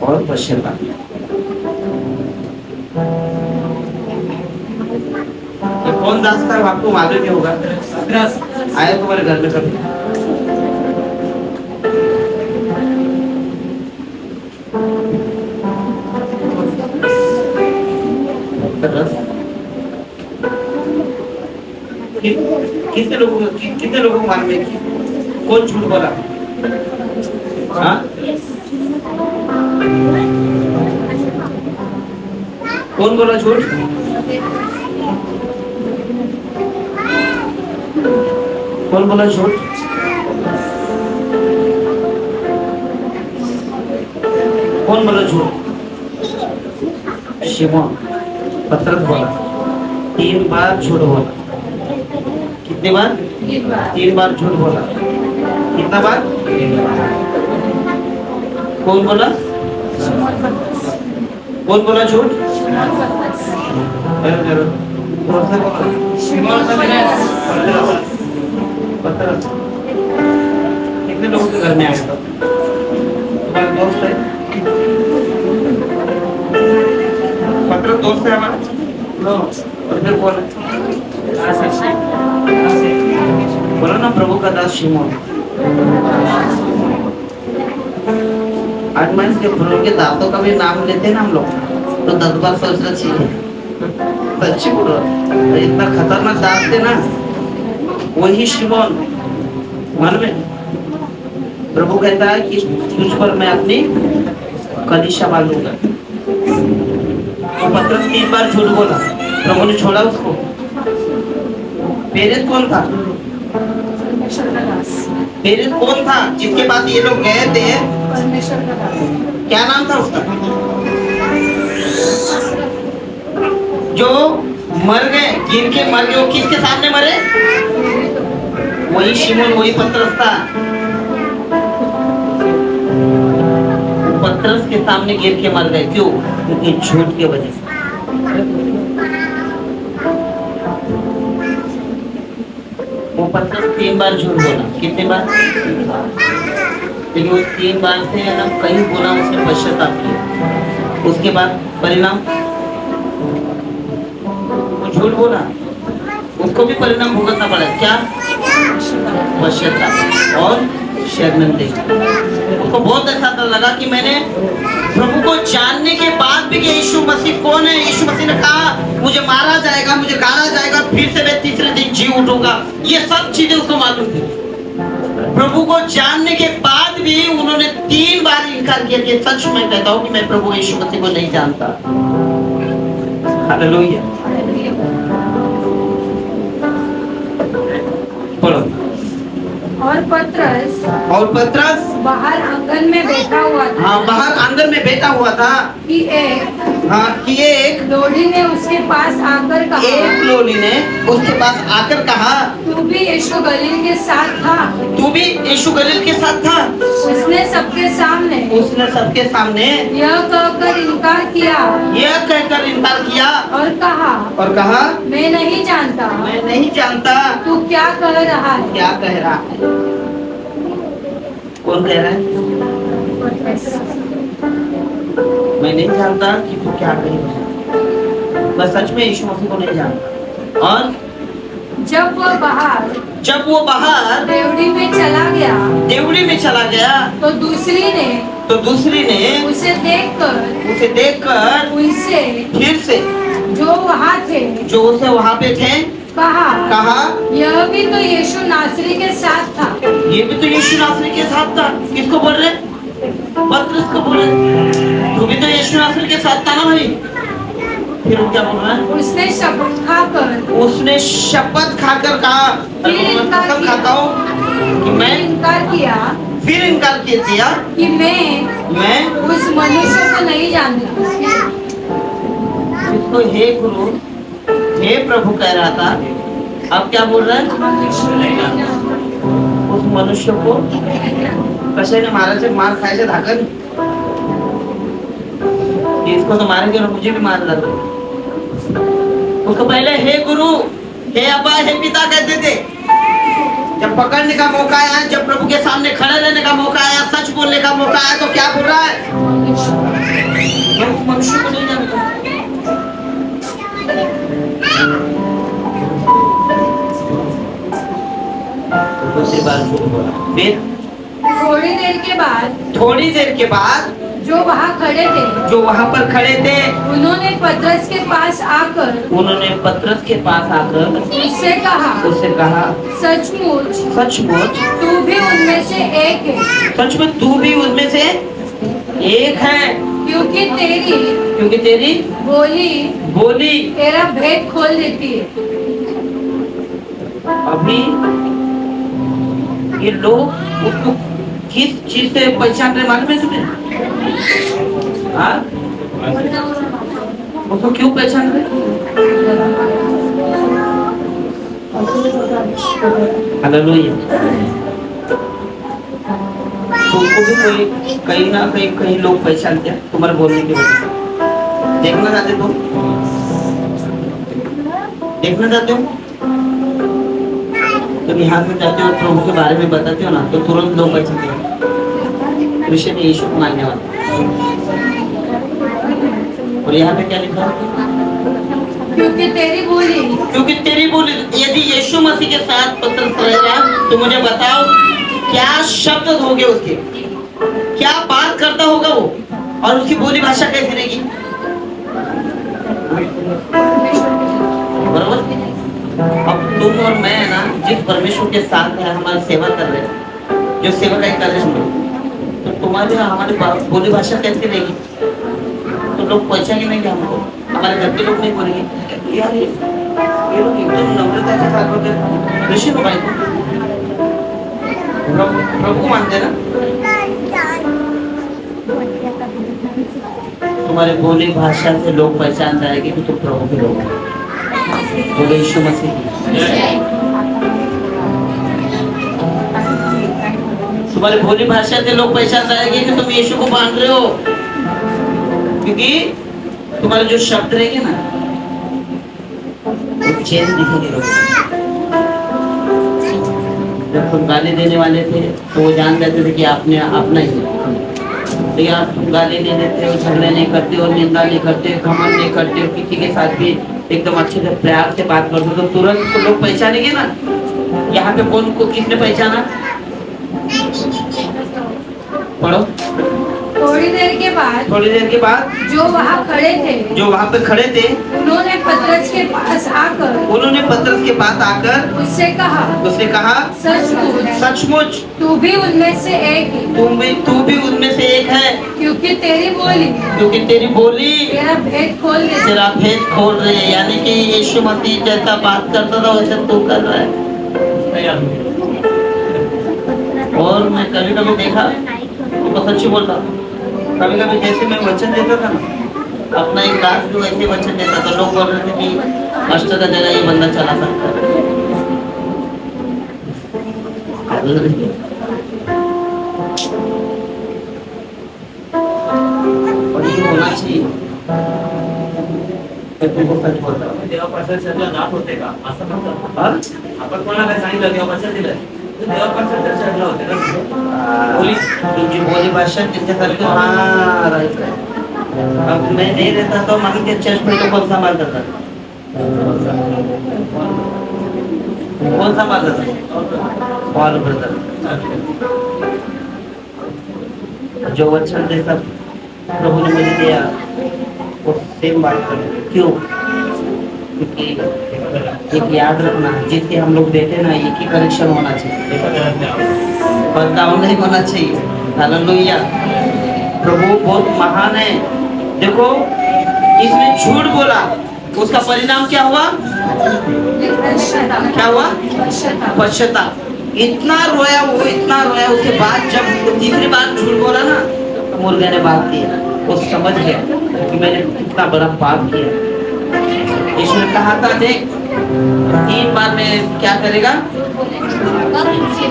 और पश्चाताप। ये कौन रास्ता है आपको मालूम ही होगा, आया तुम्हारे घर में कभी? कितने लोगों को मालूम है कि कौन झूठ बोला? हाँ, कौन बोला झूठ? कौन बोला झूठ? कौन बोला झूठ? शिमोन पतरस बोला, 3 बार झूठ बोला। कितने बार? 3 बार झूठ बोला। कितना बार? कौन बोला? कौन बोला झूठ? पतरस। कितने लोगों के घर में आया था? तुम्हारा दोस्त है? पतरस दोस्त है हमारा? नो, और बोल बोलो ना, प्रभु का दास शिमोन। आज मैं इसके प्रभु के दांतों का भी नाम लेते हैं ना हम लोग, तो 10 बार सोचना चाहिए। सच्ची बोलो, इतना खतरनाक दांत थे ना, वही शिमोन। मालूम है, प्रभु कहता है कि तुझ पर मैं अपनी कलीसिया बांधूंगा। तो पतरस 3 बार झूठ बोला, प्रभु ने छोड़ा उसको। पेरेस कौन था? पेरेस कौन था जिसके पास ये लोग गए थे? क्या नाम था उसका? जो मर गए, गिर के मर गए, वो किसके सामने मरे? वही शिमोन, वही पतरस था। पतरस के सामने गिर के मर गए। क्यों? उनके झूठ की वजह से। वो पतरस 3 बार झूठ बोला। कितने बार? लेकिन वो 3 बार से है ना, कहीं बोला उसने पश्चाताप किया। उसके बाद परिणाम, वो झूठ बोला, उसको भी परिणाम भुगतना पड़ा। क्या? पश्चाताप और शर्मिंदगी। उसको बहुत ऐसा लगा कि मैंने प्रभु को जानने के बाद भी कि यीशु मसीह कौन है। यीशु मसीह ने कहा मुझे मारा जाएगा, मुझे गाड़ा जाएगा, फिर से मैं तीसरे दिन जी उठूंगा। ये सब चीजें उसको मालूम थी। प्रभु को जानने के बाद भी उन्होंने 3 बार इनकार किया कि सच में कहता हूं कि मैं प्रभु यीशु मसीह को नहीं जानता। हालेलुया। बोलो। और पतरस बाहर आंगन में बैठा हुआ था। हाँ, बाहर आंगन में बैठा हुआ था कि एक लोली ने उसके पास आकर कहा, तू भी यीशु गलील के साथ था। उसने सबके सामने यह कहकर इनकार किया और कहा मैं नहीं जानता तू क्या कह रहा है। कौन कह रहा है? मैं नहीं जानता कि तू क्या कह रहा है। मैं सच में यीशु मसीह को नहीं जानता। और जब वो बाहर देवड़ी में चला गया तो दूसरी ने उसे देखकर उनसे फिर से जो वहाँ पे थे कहा यह भी तो यीशु नासरी के साथ था। ये भी तो यीशु नासरी के साथ था। किसको बोल रहे? पतरस को बोल रहे। तू भी तो यीशु नासरी के साथ था ना भाई। फिर वो क्या बोल रहा है? उसने शपथ खाकर कहा, कसम खाता हूँ कि मैं इनकार किया कि मैं उस मनुष्य को नहीं जानता। इसको हे गुरु, हे प्रभु कह रहा था, अब क्या बोल रहा है? उस मनुष्य को कसे ने मारा से मार खाए से धाकर, इसको तो मारेंगे और मुझे भी मार डालो। उसको पहले हे गुरु, हे अब्बा, हे पिता कहते थे। जब पकड़ने का मौका आया, जब प्रभु के सामने खड़े रहने का मौका आया, सच बोलने का मौका आया, तो क्या बोल रहा है? मैं उस मनुष्य को नहीं जानता। दूसरी बार झूठ बोला। फिर थोड़ी देर के बाद जो वहाँ पर खड़े थे उन्होंने पतरस के पास आकर उससे कहा सचमुच तू भी उनमें से एक है। सच में तू भी उनमें से एक है, क्योंकि तेरी बोली तेरा भेद खोल देती है। अभी ये लोग उसको किस चीज से पहचान रहे मालूम है तुम्हें? हाँ, उसको क्यों पहचान रहे? हालेलुया। तुमको भी कोई कहीं ना कहीं लोग पहचानते हैं तुम्हारे बोलने की वजह से। देखना चाहते हो? तुम यहाँ से जाते हो, प्रभु के बारे में बताते हो ना, तो तुरंत लोग पहचानते हो कृष्ण यीशु को मानने वाला। और यहाँ पे क्या लिखा है? क्योंकि तेरी बोली। यदि यीशु मसीह के साथ पतरस रहेगा तो मुझे बताओ क्या शब्द होंगे उसके, क्या बात करता होगा वो, और उसकी बोली भाषा कैसी रहेगी? बराबर। अब तुम और मैं ना जिस परमेश्वर के साथ है, हमारी सेवा कर रहे हैं, जो सेवा कर रहे हैं, तो तुम्हारे हमारी बोली भाषा कैसी रहेगी? तो लोग पहचानेंगे हमको, हमारे घर के लोग नहीं बोलेंगे यार ये लोग एकदम नम्रता के साथ बोलते हैं कृष्ण भाई को, प्रभु मानते ना। तुम्हारे बोली भाषा से लोग पहचान जाएंगे कि तुम प्रभु के लोग हो। बोलो यीशु मसीह। तुम्हारी भोली भाषा से लोग पहचान जाएंगे कि तुम यीशु को मान रहे हो, क्योंकि तुम्हारे जो शब्द रहेंगे ना वो चेंज दिखेंगे लोग। जब तुम गाली देने वाले थे तो वो जान लेते थे कि आपने अपना ही है, लेकिन आप तुम गाली नहीं देते हो, झगड़े नहीं करते हो, निंदा नहीं करते, घमंड नहीं करते हो, किसी के साथ भी एकदम अच्छे से प्यार से बात करते हो, तो तुरंत तो लोग पहचानेंगे ना। यहाँ पे कौन को किसने पहचाना? पढ़ो। थोड़ी देर के बाद जो वहाँ खड़े थे उन्होंने पतरस के पास आकर उससे कहा सचमुच तू भी उनमें से एक है, क्योंकि तेरी बोली तेरा भेद खोल रही है। यानी कि यीशु मसीह जैसा बात करता था वैसे तू कर रहा है। और मैं कभी कभी देखा तो सच्ची बोलता, कभी कभी जैसे मैं वचन देता था ना, अपना एक दास जो ऐसे वचन देता था, लोग बोल रहे थे कि मास्टर का जगह ये बंदा चला सकता है। और ये होना चाहिए। सच बोलता हूँ नाथ होते का असं म्हणतात आपण कोणाला सांगितलं देवापासून दिलं देवापासून तर चढला होते ना तुमची बोली भाषा त्यांच्यासारखी हाँ राइट। अब मैं नहीं रहता तो मम्मी के चर्च में तो कौन संभालता था? कौन संभालता था? Paul brother. जो वचन देता प्रभु ने मुझे दिया वो सेम बात करें। क्यों? क्योंकि एक याद रखना, जिससे हम लोग देते ना एक ही कनेक्शन होना चाहिए, बदलाव नहीं होना चाहिए। हालेलुया। प्रभु बहुत महान है। देखो इसने झूठ बोला, उसका परिणाम क्या हुआ? क्या हुआ? पश्चाताप। इतना रोया वो, इतना रोया। उसके बाद जब तीसरी बार झूठ बोला ना, मुर्गे ने बात किया, वो समझ गया कि मैंने कितना बड़ा पाप किया। यीशु ने कहा था देख 3 बार में क्या करेगा?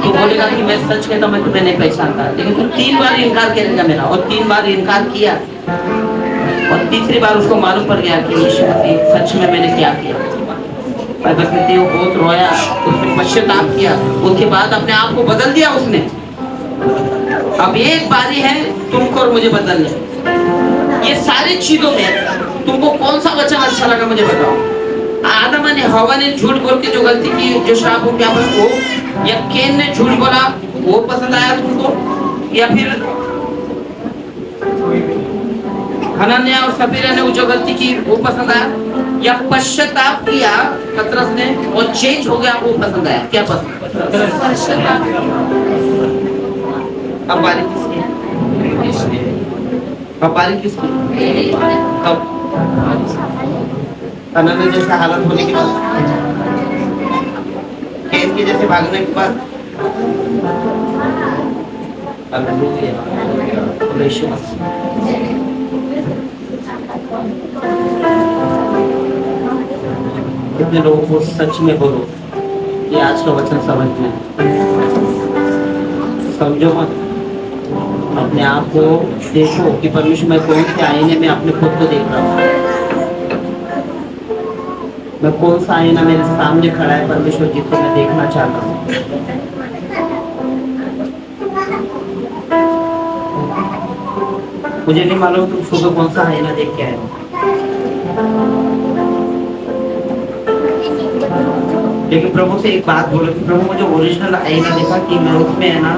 तो बोलेगा कि मैं सच कहता हूं, मैं तुम्हें नहीं पहचानता, लेकिन तू 3 बार इनकार करेगा मेरा। और 3 बार इनकार किया, और तीसरी बार उसको मालूम पड़ गया कि यीशु मसीह सच में मैंने क्या किया। वो बहुत रोया, उसने पश्चाताप किया, उसके बाद अपने आप को बदल दिया उसने। अब एक बारी है तुमको और मुझे बदलने। ये सारी चीजों में तुमको कौन सा वचन अच्छा लगा मुझे बताओ? आदम ने हवा ने झूठ बोल के जो गलती की, जो श्राप हो क्या वो, या केन ने झूठ बोला वो पसंद आया तुमको, या फिर हनन्याह और सफीरा ने जो गलती की वो पसंद आया, या पश्चाताप किया पतरस ने और चेंज हो गया वो पसंद आया? क्या पसंद? अब बारी किसकी? अब बारी किसकी? कब? हनन्याह जैसा हालत होने के बाद, केन के जैसे भागने के बाद। कितने लोगों को सच में बोलो ये आज का वचन समझ में समझो मत। अपने आप को देखो कि परमेश्वर मैं कौन से आईने में अपने खुद को देख रहा हूँ। मैं कौन सा आईना मेरे सामने खड़ा है परमेश्वर जिसको मैं देखना चाहता हूँ। मुझे नहीं मालूम तुम सुबह कौन सा आईना देख के आए हो, लेकिन प्रभु से एक बात बोलो कि प्रभु मुझे ओरिजिनल आईना देखा कि मैं उसमें है ना,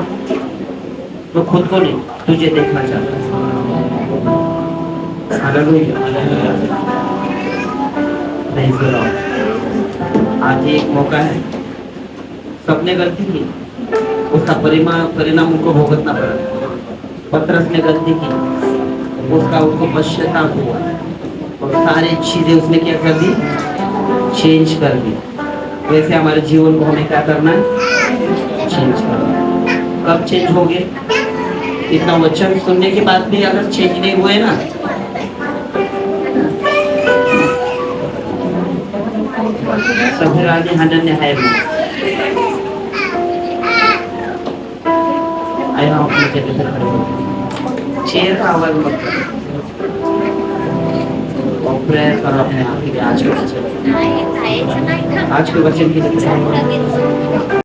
मैं खुद को नहीं तुझे देखना चाहता हूँ। आज एक मौका है, सबने गलती की, उसका परिणाम उनको भुगतना पड़ा। पतरस ने गलती की, उसका उनको पश्चाताप हुआ, और सारी चीजें उसने क्या कर दी? चेंज कर दी। वैसे हमारे जीवन को हमें क्या करना है? चेंज करना। कब चेंज होंगे? इतना वचन सुनने के बाद भी अगर चेंज नहीं हुए ना, सफीर आगे हनन्याह है भी। आए ना अपने जगह पे खड़े हो, चेयर का आवाज मत करो और प्रेयर करो अपने आप के लिए। आज के वचन के लिए